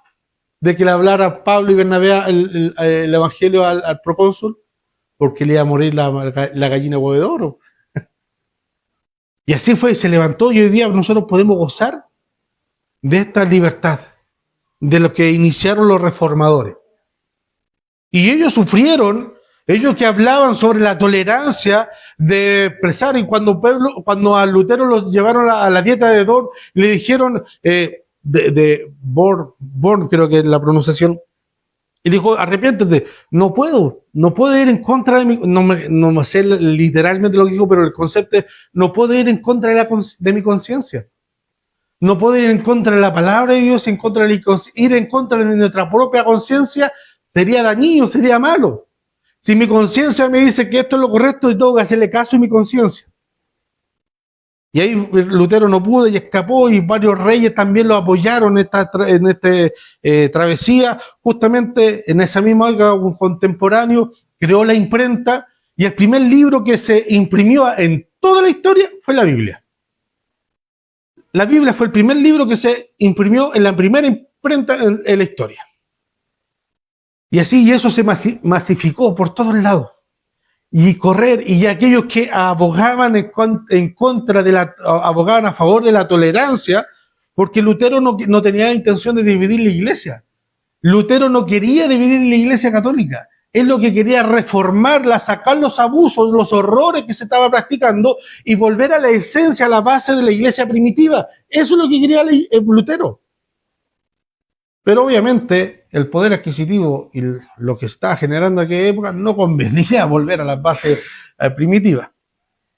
De que le hablara Pablo y Bernabé el evangelio al procónsul, porque le iba a morir la gallina huevo de oro. Y así fue, se levantó, y hoy día nosotros podemos gozar de esta libertad, de lo que iniciaron los reformadores. Y ellos sufrieron, ellos que hablaban sobre la tolerancia de expresar, y cuando a Lutero los llevaron a la dieta de Dorn, le dijeron, Born creo que es la pronunciación, y dijo: arrepiéntete. No puedo ir en contra de mi, no me sé literalmente lo que dijo, pero el concepto es: no puedo ir en contra de mi conciencia. No puedo ir en contra de la palabra de Dios, ir en contra de nuestra propia conciencia sería dañino, sería malo. Si mi conciencia me dice que esto es lo correcto, yo tengo que hacerle caso a mi conciencia. Y ahí Lutero no pudo y escapó, y varios reyes también lo apoyaron en esta travesía. Justamente en esa misma época, un contemporáneo creó la imprenta, y el primer libro que se imprimió en toda la historia fue la Biblia. La Biblia fue el primer libro que se imprimió en la primera imprenta en la historia. Y así, y eso se masificó por todos lados. Y aquellos que abogaban abogaban a favor de la tolerancia, porque Lutero no tenía la intención de dividir la iglesia. Lutero no quería dividir la iglesia católica. Él lo que quería reformarla, sacar los abusos, los horrores que se estaba practicando y volver a la esencia, a la base de la iglesia primitiva. Eso es lo que quería Lutero. Pero obviamente el poder adquisitivo y lo que estaba generando en aquella época no convenía volver a las bases primitivas.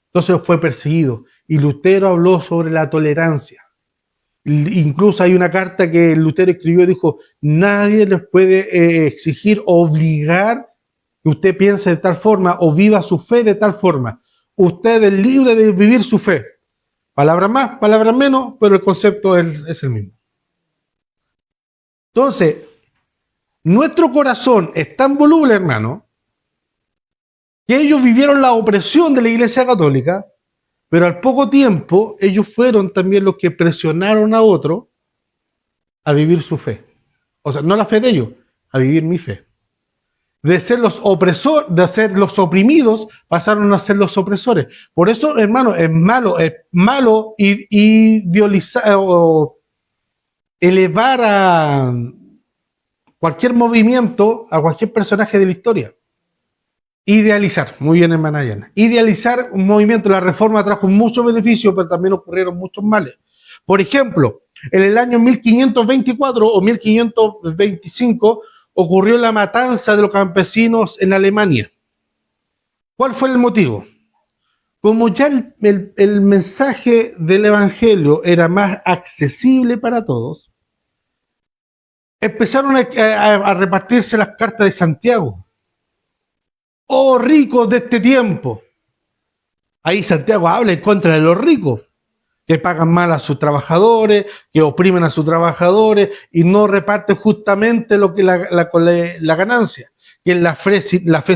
Entonces fue perseguido. Y Lutero habló sobre la tolerancia. Incluso hay una carta que Lutero escribió y dijo: nadie les puede exigir, obligar que usted piense de tal forma o viva su fe de tal forma. Usted es libre de vivir su fe. Palabras más, palabras menos, pero el concepto es el mismo. Entonces, nuestro corazón es tan voluble, hermano, que ellos vivieron la opresión de la Iglesia Católica, pero al poco tiempo ellos fueron también los que presionaron a otros a vivir su fe. O sea, no la fe de ellos, a vivir mi fe. De ser los opresores, de ser los oprimidos, pasaron a ser los opresores. Por eso, hermano, es malo idealizar o elevar a cualquier movimiento, a cualquier personaje de la historia. Idealizar, muy bien, hermana Yana. Idealizar un movimiento, la Reforma trajo muchos beneficios, pero también ocurrieron muchos males. Por ejemplo, en el año 1524 o 1525 ocurrió la matanza de los campesinos en Alemania. ¿Cuál fue el motivo? Como ya el mensaje del Evangelio era más accesible para todos, empezaron a repartirse las cartas de Santiago. Oh, ricos de este tiempo. Ahí Santiago habla en contra de los ricos, que pagan mal a sus trabajadores, que oprimen a sus trabajadores y no reparten justamente lo que la ganancia, que es la fe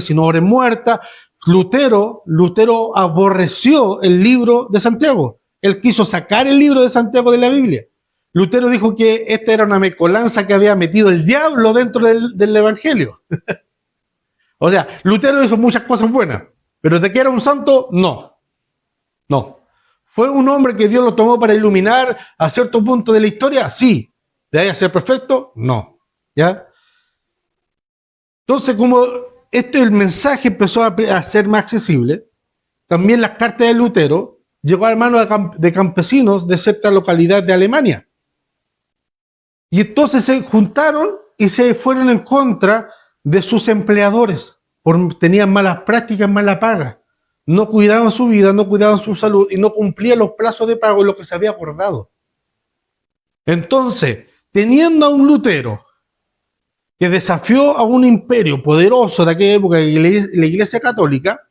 sin obra es muerta. Lutero aborreció el libro de Santiago. Él quiso sacar el libro de Santiago de la Biblia. Lutero dijo que esta era una mezcolanza que había metido el diablo dentro del Evangelio. O sea, Lutero hizo muchas cosas buenas, pero ¿de que era un santo? No. ¿Fue un hombre que Dios lo tomó para iluminar a cierto punto de la historia? Sí. ¿De ahí a ser perfecto? No. ¿Ya? Entonces, como el mensaje empezó a ser más accesible, también las cartas de Lutero llegó a manos de campesinos de cierta localidad de Alemania. Y entonces se juntaron y se fueron en contra de sus empleadores, tenían malas prácticas, mala paga, no cuidaban su vida, no cuidaban su salud y no cumplían los plazos de pago en lo que se había acordado. Entonces, teniendo a un Lutero que desafió a un imperio poderoso de aquella época, la Iglesia Católica,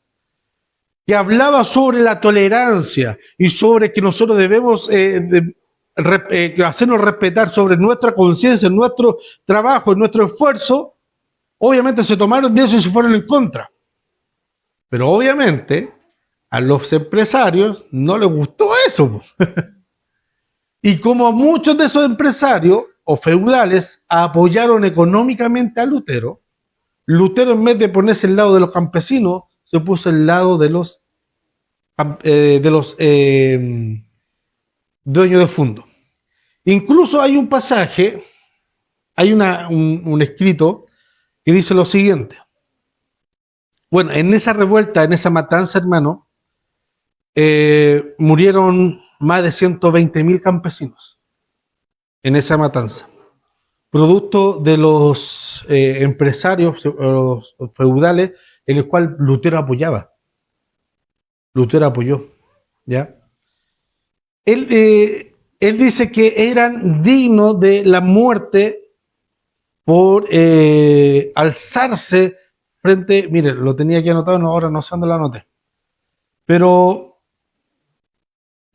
que hablaba sobre la tolerancia y sobre que nosotros debemos hacernos respetar sobre nuestra conciencia, nuestro trabajo, nuestro esfuerzo, obviamente se tomaron de eso y se fueron en contra. Pero obviamente a los empresarios no les gustó eso. Y como muchos de esos empresarios o feudales apoyaron económicamente a Lutero, Lutero, en vez de ponerse al lado de los campesinos, se puso al lado de los dueños de fondo. Incluso hay un pasaje, hay un escrito que dice lo siguiente. Bueno, en esa revuelta, en esa matanza, hermano, murieron más de 120.000 campesinos en esa matanza, producto de los empresarios, los feudales, en el cual Lutero apoyaba. Lutero apoyó, ¿ya? Él dice que eran dignos de la muerte por alzarse frente, mire, lo tenía aquí anotado, ahora no sé dónde lo anoté, pero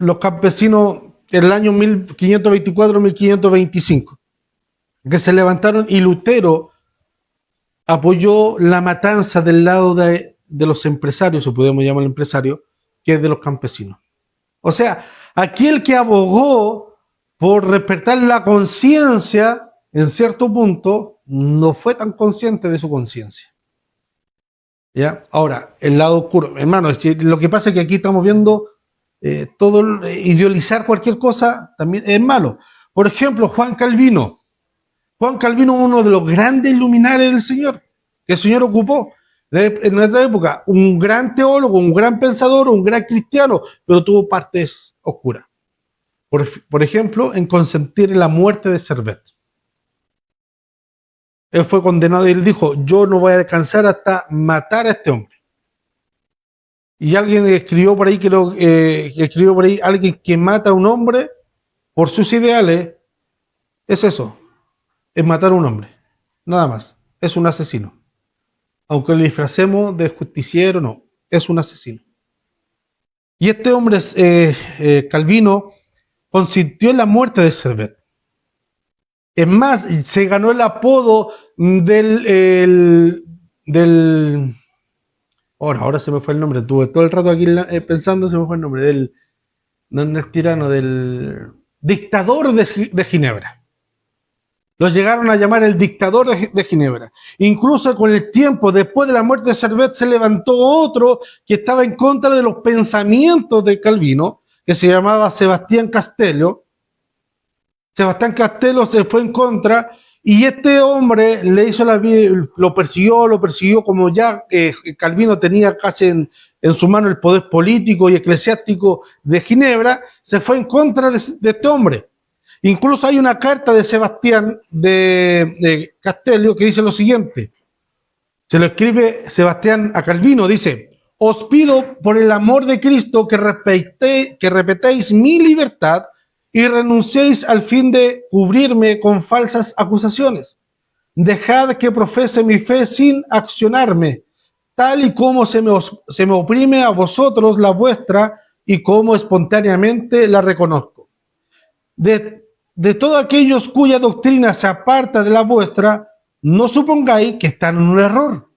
los campesinos en el año 1524-1525, que se levantaron y Lutero apoyó la matanza del lado de los empresarios, o podemos llamar empresarios, que es de los campesinos. O sea, aquel que abogó por despertar la conciencia, en cierto punto, no fue tan consciente de su conciencia. ¿Ya? Ahora, el lado oscuro, hermano, lo que pasa es que aquí estamos viendo idealizar cualquier cosa también es malo. Por ejemplo, Juan Calvino. Juan Calvino, uno de los grandes luminares del Señor, que el Señor ocupó en nuestra época, un gran teólogo, un gran pensador, un gran cristiano, pero tuvo partes oscuras. Por ejemplo, en consentir la muerte de Servet. Él fue condenado y él dijo, yo no voy a descansar hasta matar a este hombre. Y alguien escribió por ahí, alguien que mata a un hombre por sus ideales, es eso, es matar a un hombre, nada más, es un asesino. Aunque le disfracemos de justiciero, no, es un asesino. Y este hombre, Calvino, consintió en la muerte de Servet. Es más, se ganó el apodo ahora se me fue el nombre, estuve todo el rato aquí pensando, se me fue el nombre, no es tirano, del dictador de Ginebra. Lo llegaron a llamar el dictador de Ginebra. Incluso con el tiempo, después de la muerte de Servet, se levantó otro que estaba en contra de los pensamientos de Calvino, que se llamaba Sebastián Castello. Sebastián Castello se fue en contra y este hombre le hizo la vida, lo persiguió como ya Calvino tenía casi en su mano el poder político y eclesiástico de Ginebra, se fue en contra de este hombre. Incluso hay una carta de Sebastián de Castello que dice lo siguiente, se lo escribe Sebastián a Calvino, dice, os pido por el amor de Cristo que respetéis mi libertad y renunciéis al fin de cubrirme con falsas acusaciones. Dejad que profese mi fe sin accionarme, tal y como se me oprime a vosotros la vuestra y como espontáneamente la reconozco. De todos aquellos cuya doctrina se aparta de la vuestra, no supongáis que están en un error.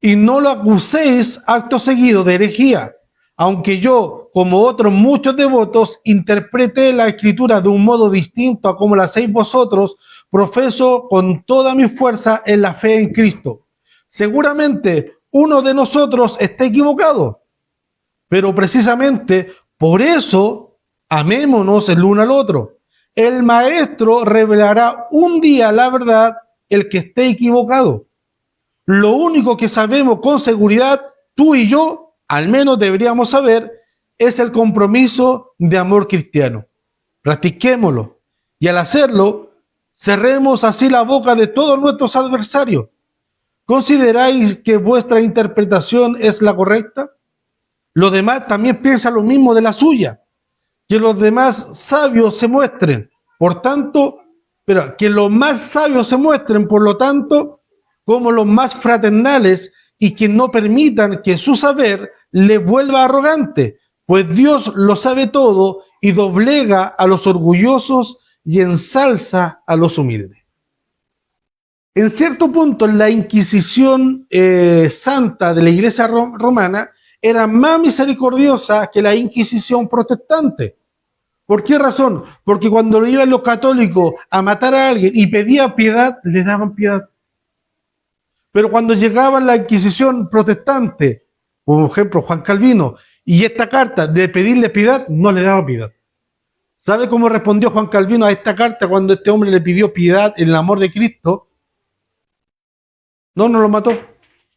Y no lo acuséis acto seguido de herejía, aunque yo, como otros muchos devotos, interprete la escritura de un modo distinto a como la hacéis vosotros, profeso con toda mi fuerza en la fe en Cristo. Seguramente uno de nosotros está equivocado, pero precisamente por eso amémonos el uno al otro. El maestro revelará un día la verdad, el que esté equivocado. Lo único que sabemos con seguridad, tú y yo, al menos deberíamos saber, es el compromiso de amor cristiano. Practiquémoslo y al hacerlo, cerremos así la boca de todos nuestros adversarios. ¿Consideráis que vuestra interpretación es la correcta? Los demás también piensan lo mismo de la suya. Que los demás sabios se muestren, por tanto, pero que los más sabios se muestren, por lo tanto, como los más fraternales y que no permitan que su saber le vuelva arrogante, pues Dios lo sabe todo y doblega a los orgullosos y ensalza a los humildes. En cierto punto, la Inquisición santa de la Iglesia romana era más misericordiosa que la Inquisición protestante. ¿Por qué razón? Porque cuando iban los católicos a matar a alguien y pedían piedad, le daban piedad. Pero cuando llegaba la Inquisición protestante, por ejemplo Juan Calvino, y esta carta de pedirle piedad, no le daba piedad. ¿Sabe cómo respondió Juan Calvino a esta carta cuando este hombre le pidió piedad en el amor de Cristo? No lo mató.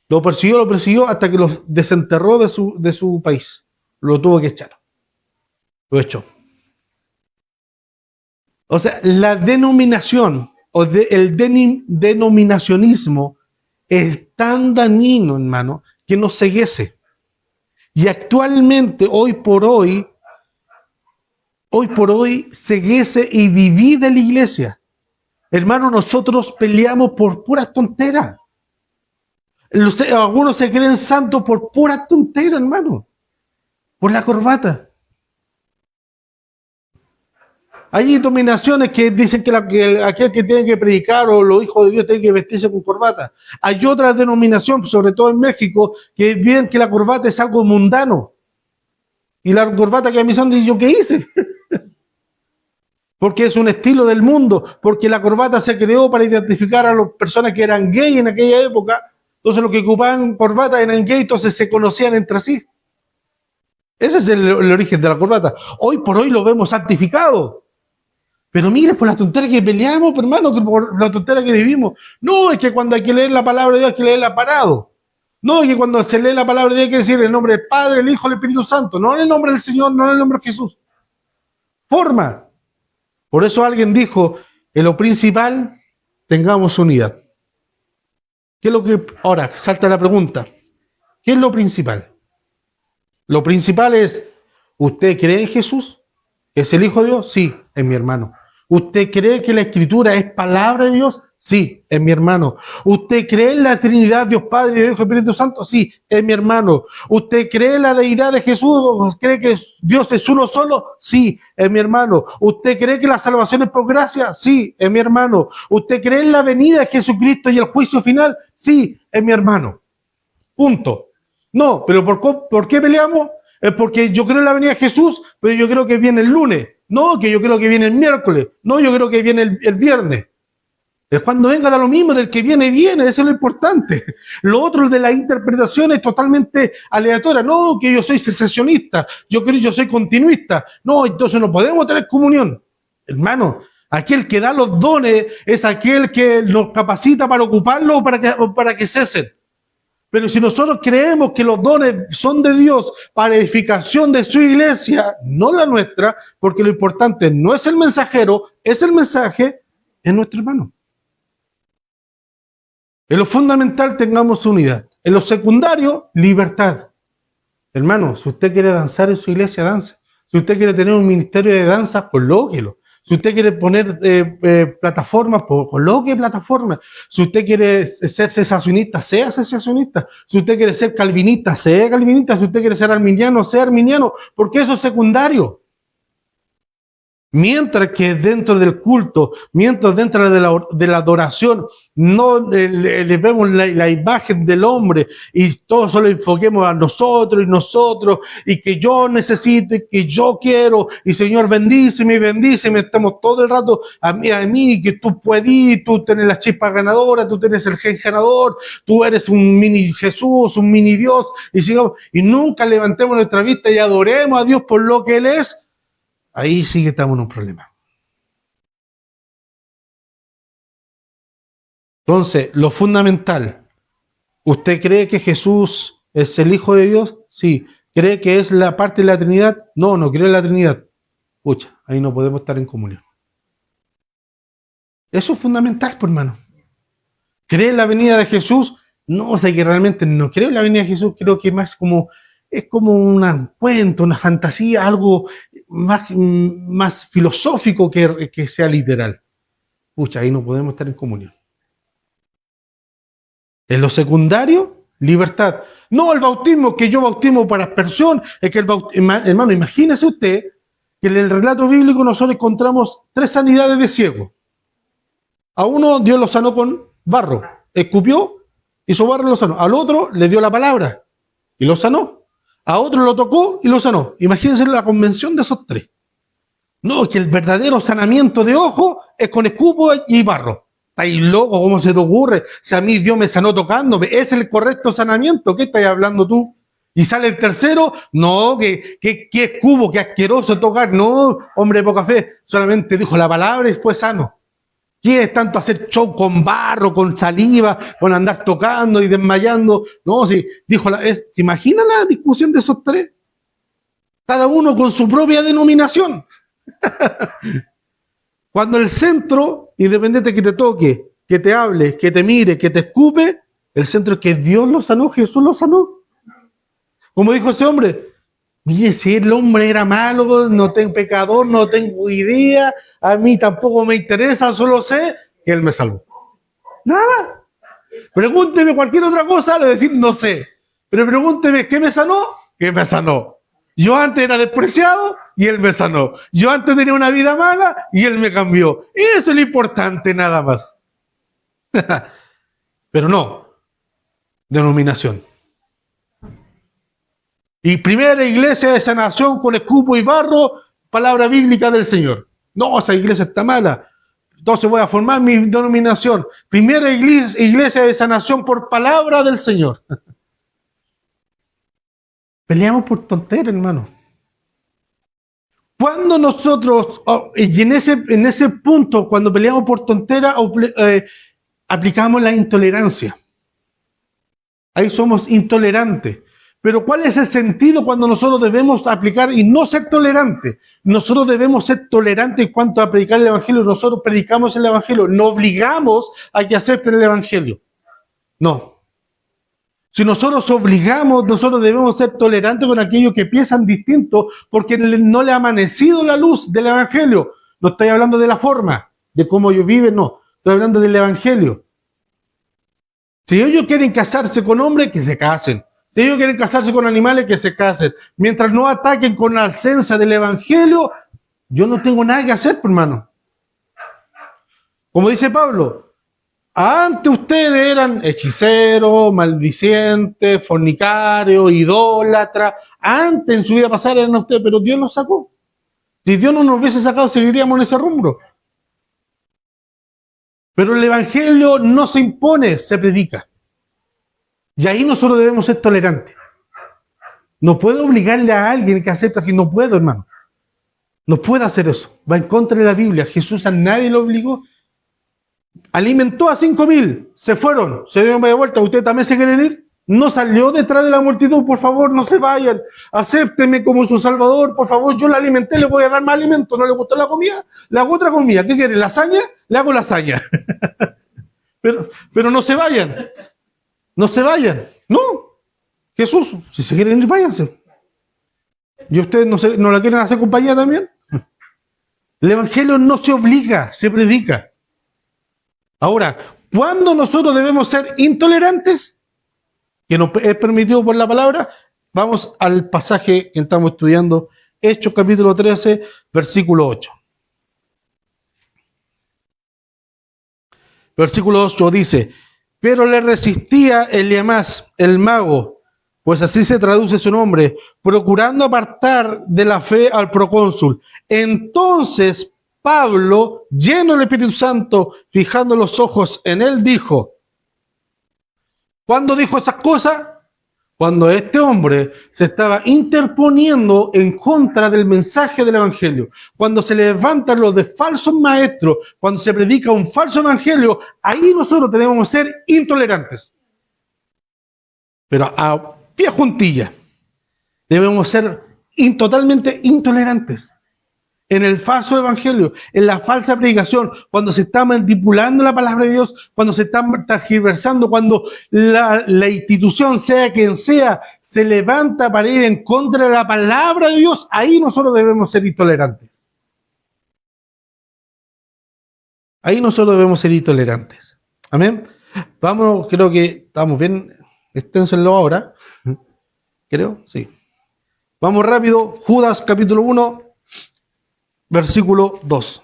Lo persiguió hasta que lo desenterró de su país. Lo tuvo que echar. Lo echó. O sea, la denominación o el denominacionismo es tan dañino, hermano, que nos ceguece. Y actualmente, hoy por hoy, ceguece y divide la iglesia. Hermano, nosotros peleamos por puras tonteras. Algunos se creen santos por pura tontera, hermano. Por la corbata. Hay denominaciones que dicen que, aquel que tiene que predicar o los hijos de Dios tienen que vestirse con corbata. Hay otras denominaciones, sobre todo en México, que ven que la corbata es algo mundano. Y la corbata que a mí son, ¿yo qué hice? Porque es un estilo del mundo, porque la corbata se creó para identificar a las personas que eran gay en aquella época. Entonces los que ocupaban corbata eran gay, entonces se conocían entre sí. Ese es el origen de la corbata. Hoy por hoy lo vemos santificado. Pero mire, por la tontería que peleamos, hermano, por la tontería que vivimos. No, es que cuando hay que leer la palabra de Dios hay que leerla parado. No, es que cuando se lee la palabra de Dios hay que decir el nombre del Padre, el Hijo, el Espíritu Santo. No en el nombre del Señor, no en el nombre de Jesús. Forma. Por eso alguien dijo, en lo principal, tengamos unidad. ¿Qué es lo que... Ahora, salta la pregunta. ¿Qué es lo principal? Lo principal es, ¿usted cree en Jesús? ¿Es el Hijo de Dios? Sí, es mi hermano. ¿Usted cree que la Escritura es palabra de Dios? Sí, es mi hermano. ¿Usted cree en la Trinidad, Dios Padre, Dios Espíritu Santo? Sí, es mi hermano. ¿Usted cree en la deidad de Jesús? ¿Cree que Dios es uno solo? Sí, es mi hermano. ¿Usted cree que la salvación es por gracia? Sí, es mi hermano. ¿Usted cree en la venida de Jesucristo y el juicio final? Sí, es mi hermano. Punto. No, pero ¿por qué peleamos? Es porque yo creo en la venida de Jesús, pero yo creo que viene el lunes. No, que yo creo que viene el miércoles. No, yo creo que viene el viernes. Es cuando venga da lo mismo, del que viene, viene, eso es lo importante. Lo otro de la interpretación es totalmente aleatoria. No, que yo soy cesacionista, yo creo que yo soy continuista. No, entonces no podemos tener comunión. Hermano, aquel que da los dones es aquel que nos capacita para ocuparlos o para que cesen. Pero si nosotros creemos que los dones son de Dios para edificación de su iglesia, no la nuestra, porque lo importante no es el mensajero, es el mensaje, es nuestro hermano. En lo fundamental tengamos unidad. En lo secundario, libertad. Hermano, si usted quiere danzar en su iglesia, dance. Si usted quiere tener un ministerio de danza, colóquelo. Si usted quiere poner plataformas, coloque plataformas. Si usted quiere ser cesacionista, sea cesacionista. Si usted quiere ser calvinista, sea calvinista. Si usted quiere ser arminiano, sea arminiano. Porque eso es secundario. Mientras que dentro del culto, mientras dentro de la adoración, no le vemos la imagen del hombre y todos solo enfoquemos a nosotros, y que yo necesito, y que yo quiero, y Señor bendíceme, estamos todo el rato a mí, que tú puedes, tú tienes la chispa ganadora, tú tienes el gen ganador, tú eres un mini Jesús, un mini Dios, y nunca levantemos nuestra vista y adoremos a Dios por lo que Él es. Ahí sí que estamos en un problema. Entonces, lo fundamental, ¿usted cree que Jesús es el Hijo de Dios? Sí. ¿Cree que es la parte de la Trinidad? No, no cree en la Trinidad. Pucha, ahí no podemos estar en comunión. Eso es fundamental, pues, hermano. ¿Cree en la venida de Jesús? No, o sea que realmente no creo en la venida de Jesús, creo que es como un cuento, una fantasía, algo más filosófico que sea literal. Pucha, ahí no podemos estar en comunión. En lo secundario, libertad. No el bautismo, que yo bautismo para aspersión, es que hermano, imagínese usted que en el relato bíblico nosotros encontramos 3 sanidades de ciego. A uno Dios lo sanó con barro, escupió, hizo barro y lo sanó. Al otro le dio la palabra y lo sanó. A otro lo tocó y lo sanó. Imagínense la convención de esos 3. No, que el verdadero sanamiento de ojo es con escupo y barro. ¿Estáis loco? ¿Cómo se te ocurre? Si a mí Dios me sanó tocándome, es el correcto sanamiento. ¿Qué estás hablando tú? Y sale el tercero, no, que escupo, que asqueroso tocar. No, hombre de poca fe, solamente dijo la palabra y fue sano. ¿Qué es tanto hacer show con barro, con saliva, con andar tocando y desmayando? No, si dijo, ¿se imagina la discusión de esos 3? Cada uno con su propia denominación. Cuando el centro, independiente que te toque, que te hable, que te mire, que te escupe, el centro es que Dios lo sanó, Jesús lo sanó. Como dijo ese hombre, mire, si el hombre era malo, no tengo pecador, no tengo idea, a mí tampoco me interesa, solo sé que Él me salvó. Nada. Pregúnteme cualquier otra cosa, le decir no sé. Pero pregúnteme, ¿qué me sanó? ¿Qué me sanó? Yo antes era despreciado y Él me sanó. Yo antes tenía una vida mala y Él me cambió. Eso es lo importante, nada más. Pero no, denominación. Y primera iglesia de sanación con escupo y barro, palabra bíblica del Señor. No, esa iglesia está mala. Entonces voy a formar mi denominación. Primera iglesia de sanación por palabra del Señor. Peleamos por tonteras, hermano. Cuando nosotros, y en ese punto, cuando peleamos por tonteras, aplicamos la intolerancia. Ahí somos intolerantes. Pero ¿cuál es el sentido cuando nosotros debemos aplicar y no ser tolerantes? Nosotros debemos ser tolerantes en cuanto a predicar el Evangelio. Nosotros predicamos el Evangelio. No obligamos a que acepten el Evangelio. No. Si nosotros obligamos, nosotros debemos ser tolerantes con aquellos que piensan distinto porque no le ha amanecido la luz del Evangelio. No estoy hablando de la forma, de cómo ellos viven, no. Estoy hablando del Evangelio. Si ellos quieren casarse con hombres, que se casen. Si ellos quieren casarse con animales, que se casen. Mientras no ataquen con la esencia del Evangelio, yo no tengo nada que hacer, hermano. Como dice Pablo, antes ustedes eran hechiceros, maldicientes, fornicarios, idólatras. Antes en su vida pasada eran ustedes, pero Dios los sacó. Si Dios no nos hubiese sacado, seguiríamos en ese rumbo. Pero el Evangelio no se impone, se predica. Y ahí nosotros debemos ser tolerantes. No puedo obligarle a alguien que acepte, que no puedo, hermano. No puedo hacer eso. Va en contra de la Biblia. Jesús a nadie lo obligó. Alimentó a 5.000. Se fueron. Se dieron de vuelta. ¿Ustedes también se quieren ir? No salió detrás de la multitud. Por favor, no se vayan. Acéptenme como su Salvador. Por favor, yo la alimenté. Le voy a dar más alimento. ¿No le gustó la comida? Le hago otra comida. ¿Qué quiere? ¿Lasaña? Le hago lasaña. pero no se vayan. No se vayan. No. Jesús, si se quieren ir, váyanse. ¿Y ustedes no la quieren hacer compañía también? El Evangelio no se obliga, se predica. Ahora, ¿cuándo nosotros debemos ser intolerantes? Que nos es permitido por la palabra. Vamos al pasaje que estamos estudiando, Hechos capítulo 13, versículo 8. Versículo 8 dice: pero le resistía Eliamás, el mago, pues así se traduce su nombre, procurando apartar de la fe al procónsul. Entonces Pablo, lleno del Espíritu Santo, fijando los ojos en él, dijo. ¿Cuándo dijo esas cosas? Cuando este hombre se estaba interponiendo en contra del mensaje del Evangelio. Cuando se levantan los de falsos maestros, cuando se predica un falso Evangelio, ahí nosotros debemos ser intolerantes. Pero a pie juntilla, debemos ser totalmente intolerantes. En el falso evangelio, en la falsa predicación, cuando se está manipulando la palabra de Dios, cuando se está tergiversando, cuando la institución, sea quien sea, se levanta para ir en contra de la palabra de Dios, ahí nosotros debemos ser intolerantes. Ahí nosotros debemos ser intolerantes. Amén. Vamos, creo que estamos bien extensos en lo ahora. Creo, sí. Vamos rápido. Judas capítulo 1. Versículo 2.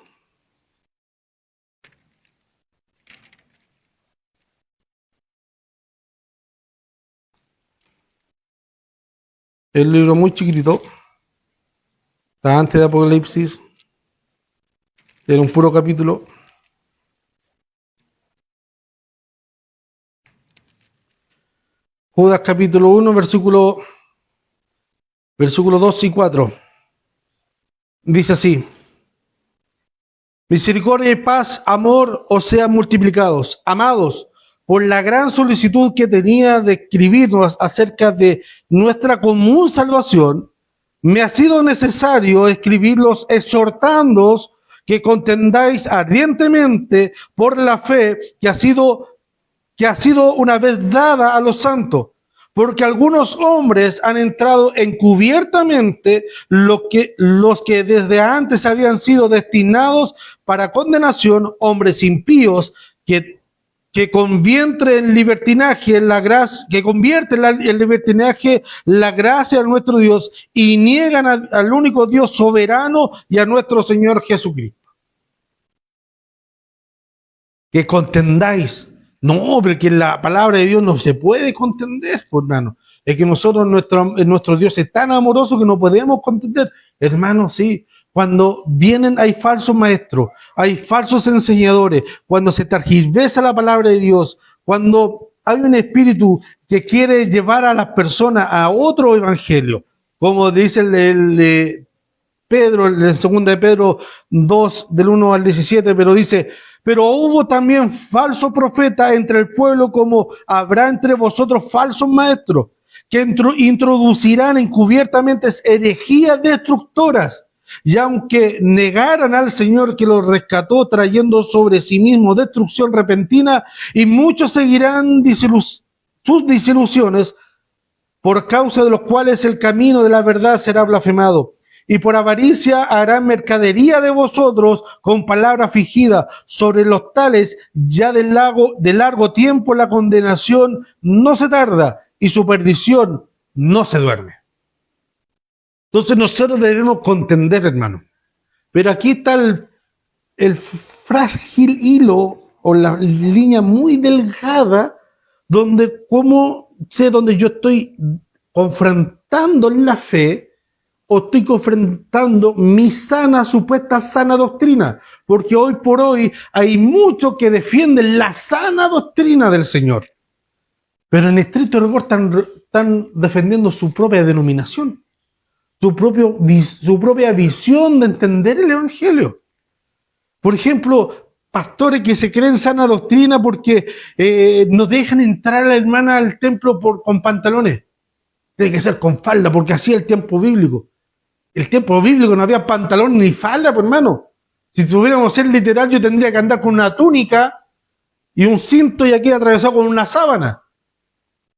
El libro muy chiquitito. Está antes de Apocalipsis. Era un puro capítulo. Judas capítulo 1, versículo 2 y 4. Dice así: misericordia y paz, amor os sean multiplicados. Amados, por la gran solicitud que tenía de escribirnos acerca de nuestra común salvación, me ha sido necesario escribirlos exhortándoos que contendáis ardientemente por la fe que ha sido una vez dada a los santos. Porque algunos hombres han entrado encubiertamente, los que desde antes habían sido destinados para condenación, hombres impíos que que convierte en libertinaje la gracia, que convierte en libertinaje la gracia de nuestro Dios y niegan al único Dios soberano y a nuestro Señor Jesucristo. Que contendáis. No, porque la palabra de Dios no se puede contender, hermano. Es que nosotros, nuestro Dios es tan amoroso que no podemos contender. Hermano, sí. Cuando vienen, hay falsos maestros, hay falsos enseñadores, cuando se tergiversa la palabra de Dios, cuando hay un espíritu que quiere llevar a las personas a otro evangelio, como dice Pedro, en 2 de Pedro 2, del 1 al 17, pero dice, pero hubo también falsos profetas entre el pueblo, como habrá entre vosotros falsos maestros, que introducirán encubiertamente herejías destructoras. Y aunque negaran al Señor que los rescató, trayendo sobre sí mismo destrucción repentina, y muchos seguirán sus disilusiones, por causa de los cuales el camino de la verdad será blasfemado. Y por avaricia harán mercadería de vosotros con palabra fingida. Sobre los tales, ya de largo tiempo la condenación no se tarda, y su perdición no se duerme. Entonces nosotros debemos contender, hermano. Pero aquí está el frágil hilo o la línea muy delgada donde yo estoy confrontando la fe o estoy confrontando mi supuesta sana doctrina. Porque hoy por hoy hay muchos que defienden la sana doctrina del Señor. Pero en estricto rigor están defendiendo su propia denominación. Su propia visión de entender el Evangelio. Por ejemplo, pastores que se creen sana doctrina porque no dejan entrar a la hermana al templo con pantalones. Tiene que ser con falda, porque así es el tiempo bíblico. El tiempo bíblico no había pantalón ni falda, pues, hermano. Si tuviéramos ser literal, yo tendría que andar con una túnica y un cinto y aquí atravesado con una sábana.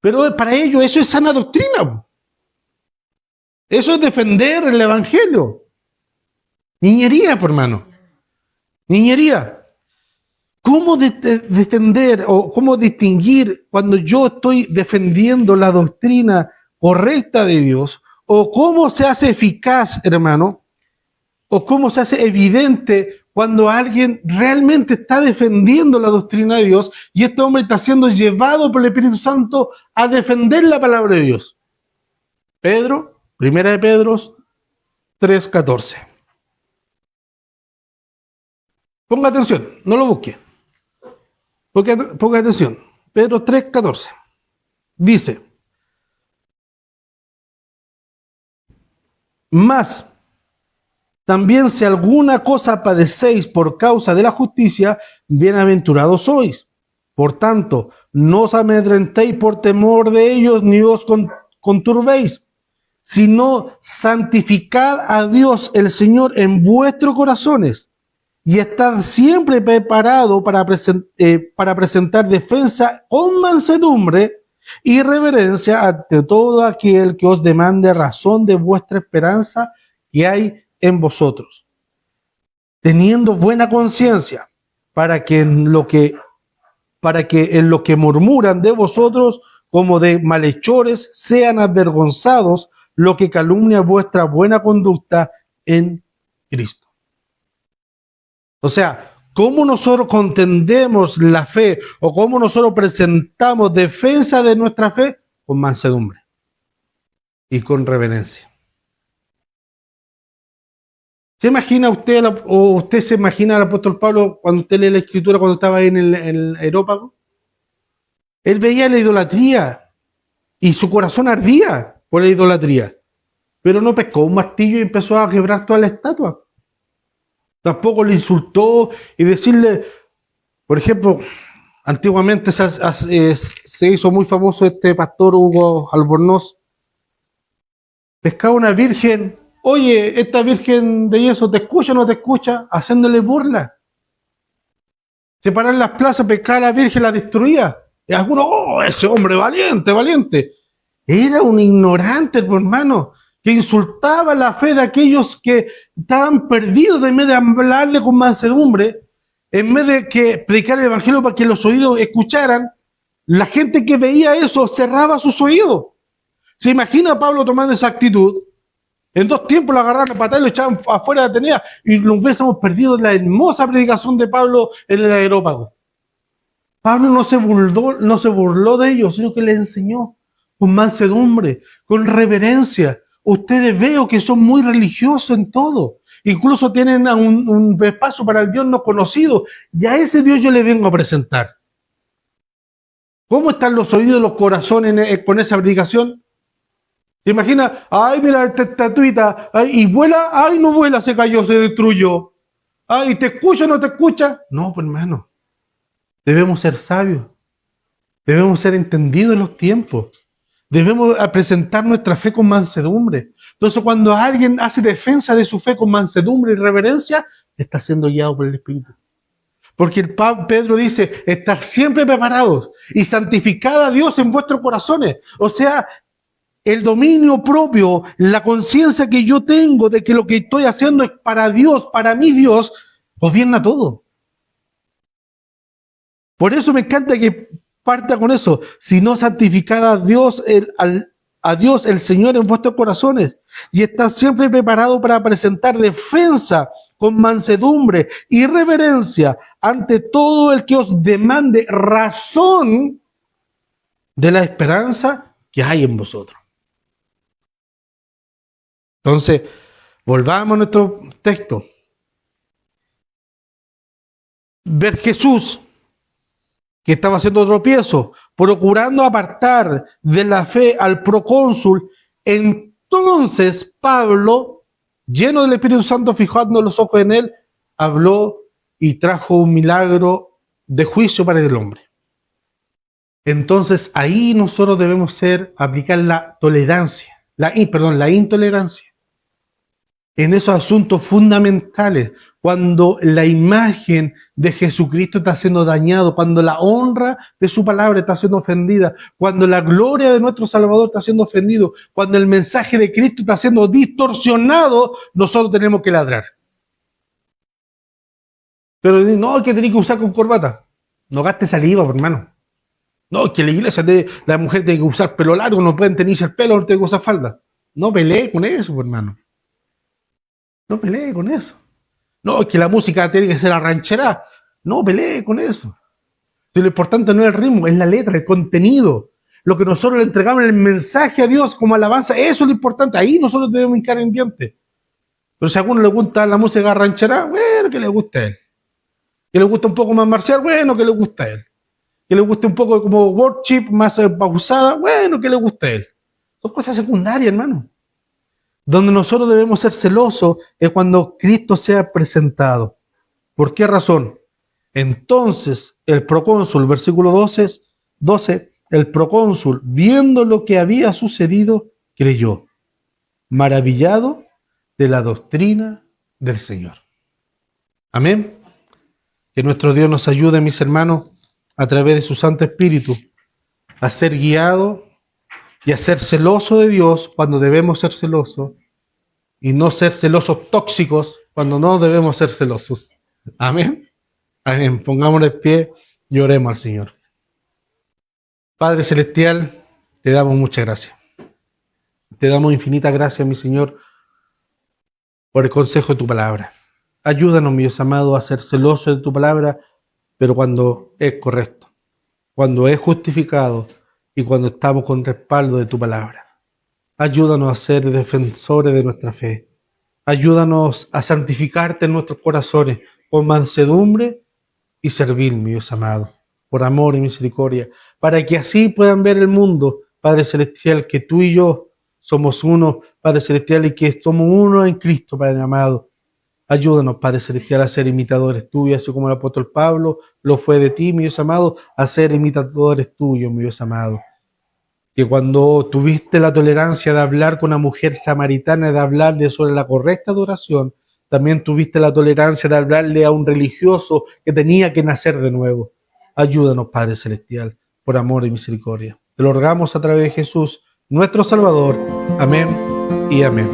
Pero para ellos eso es sana doctrina. Eso es defender el Evangelio. Niñería, por hermano. Niñería. ¿Cómo defender o cómo distinguir cuando yo estoy defendiendo la doctrina correcta de Dios? ¿O cómo se hace eficaz, hermano? ¿O cómo se hace evidente cuando alguien realmente está defendiendo la doctrina de Dios y este hombre está siendo llevado por el Espíritu Santo a defender la palabra de Dios? Primera de Pedro 3:14. Ponga atención, no lo busque. Ponga atención. Pedro 3:14. Dice, mas también si alguna cosa padecéis por causa de la justicia, bienaventurados sois. Por tanto, no os amedrentéis por temor de ellos, ni os conturbéis, sino santificad a Dios el Señor en vuestros corazones, y estad siempre preparado para presentar defensa con mansedumbre y reverencia ante todo aquel que os demande razón de vuestra esperanza que hay en vosotros, teniendo buena conciencia, para que en lo que murmuran de vosotros como de malhechores sean avergonzados lo que calumnia vuestra buena conducta en Cristo. O sea, ¿cómo nosotros contendemos la fe o cómo nosotros presentamos defensa de nuestra fe? Con mansedumbre y con reverencia. ¿Se imagina usted, o usted se imagina al apóstol Pablo cuando usted lee la Escritura cuando estaba ahí en el Areópago? Él veía la idolatría y su corazón ardía por la idolatría, pero no pescó un martillo y empezó a quebrar toda la estatua. Tampoco le insultó y decirle, por ejemplo, antiguamente se hizo muy famoso este pastor Hugo Albornoz, pescaba una virgen, oye, esta virgen de yeso, ¿te escucha o no te escucha? Haciéndole burla. Se paraba en las plazas, pescaba a la virgen, la destruía. Y algunos, oh, ese hombre valiente, valiente. Era un ignorante, hermano, que insultaba la fe de aquellos que estaban perdidos, en vez de hablarle con mansedumbre. en vez de que predicar el evangelio para que los oídos escucharan, la gente que veía eso cerraba sus oídos. ¿Se imagina a Pablo tomando esa actitud? En 2 tiempos lo agarraron a patada y lo echaban afuera de Atenea y nos hubiésemos perdido la hermosa predicación de Pablo en el Areópago. Pablo no se burló de ellos, sino que les enseñó con mansedumbre, con reverencia. Ustedes veo que son muy religiosos en todo. Incluso tienen un espacio para el Dios no conocido. Y a ese Dios yo le vengo a presentar. ¿Cómo están los oídos y los corazones con esa predicación? ¿Te imaginas? Ay, mira esta estatuita. Ay, y vuela. Ay, no vuela, se cayó, se destruyó. Ay, ¿te escucha o no te escucha? No, pues hermano. Debemos ser sabios. Debemos ser entendidos en los tiempos. Debemos presentar nuestra fe con mansedumbre. Entonces, cuando alguien hace defensa de su fe con mansedumbre y reverencia, está siendo guiado por el Espíritu. Porque Pedro dice, estar siempre preparados y santificad a Dios en vuestros corazones. O sea, el dominio propio, la conciencia que yo tengo de que lo que estoy haciendo es para Dios, para mi Dios, gobierna todo. Por eso me encanta que parta con eso. Si no santificad a Dios, el Señor en vuestros corazones, y estad siempre preparados para presentar defensa con mansedumbre y reverencia ante todo el que os demande razón de la esperanza que hay en vosotros. Entonces, volvamos a nuestro texto. Ver Jesús, que estaba haciendo tropiezo, procurando apartar de la fe al procónsul. Entonces Pablo, lleno del Espíritu Santo, fijando los ojos en él, habló y trajo un milagro de juicio para el hombre. Entonces ahí nosotros debemos aplicar la tolerancia, la intolerancia en esos asuntos fundamentales, cuando la imagen de Jesucristo está siendo dañado, cuando la honra de su palabra está siendo ofendida, cuando la gloria de nuestro Salvador está siendo ofendido, cuando el mensaje de Cristo está siendo distorsionado, nosotros tenemos que ladrar. Pero no, que tenés que usar con corbata. No gaste saliva, hermano. No, que la iglesia, la mujer tiene que usar pelo largo, no pueden tenerse el pelo, no tiene que usar falda. No pelee con eso, hermano. No pelee con eso. No, es que la música tiene que ser ranchera. No pelee con eso. Si lo importante no es el ritmo, es la letra, el contenido. Lo que nosotros le entregamos en el mensaje a Dios como alabanza, eso es lo importante. Ahí nosotros debemos hincar en diente. Pero si a alguno le gusta la música ranchera, bueno, que le guste a él. Que le gusta un poco más marcial, bueno, que le gusta a él. Que le guste un poco como worship, más pausada, bueno, que le guste a él. Son cosas secundarias, hermano. Donde nosotros debemos ser celosos es cuando Cristo sea presentado. ¿Por qué razón? Entonces el procónsul, versículo 12, el procónsul, viendo lo que había sucedido, creyó, maravillado de la doctrina del Señor. Amén. Que nuestro Dios nos ayude, mis hermanos, a través de su Santo Espíritu, a ser guiados y a ser celoso de Dios cuando debemos ser celosos, y no ser celosos tóxicos cuando no debemos ser celosos. Amén. Amén. Pongámonos de pie y oremos al Señor. Padre Celestial, te damos muchas gracias. Te damos infinitas gracias, mi Señor, por el consejo de tu palabra. Ayúdanos, mi Dios amado, a ser celosos de tu palabra, pero cuando es correcto, cuando es justificado, y cuando estamos con respaldo de tu palabra. Ayúdanos a ser defensores de nuestra fe. Ayúdanos a santificarte en nuestros corazones con mansedumbre y servir, mi Dios amado, por amor y misericordia, para que así puedan ver el mundo, Padre Celestial, que tú y yo somos uno, Padre Celestial, y que somos uno en Cristo, Padre amado. Ayúdanos, Padre Celestial, a ser imitadores tuyos, así como el apóstol Pablo lo fue de ti, mi Dios amado, a ser imitadores tuyos, mi Dios amado. Que cuando tuviste la tolerancia de hablar con una mujer samaritana, de hablarle sobre la correcta adoración, también tuviste la tolerancia de hablarle a un religioso que tenía que nacer de nuevo. Ayúdanos, Padre Celestial, por amor y misericordia. Te lo rogamos a través de Jesús, nuestro Salvador. Amén y amén.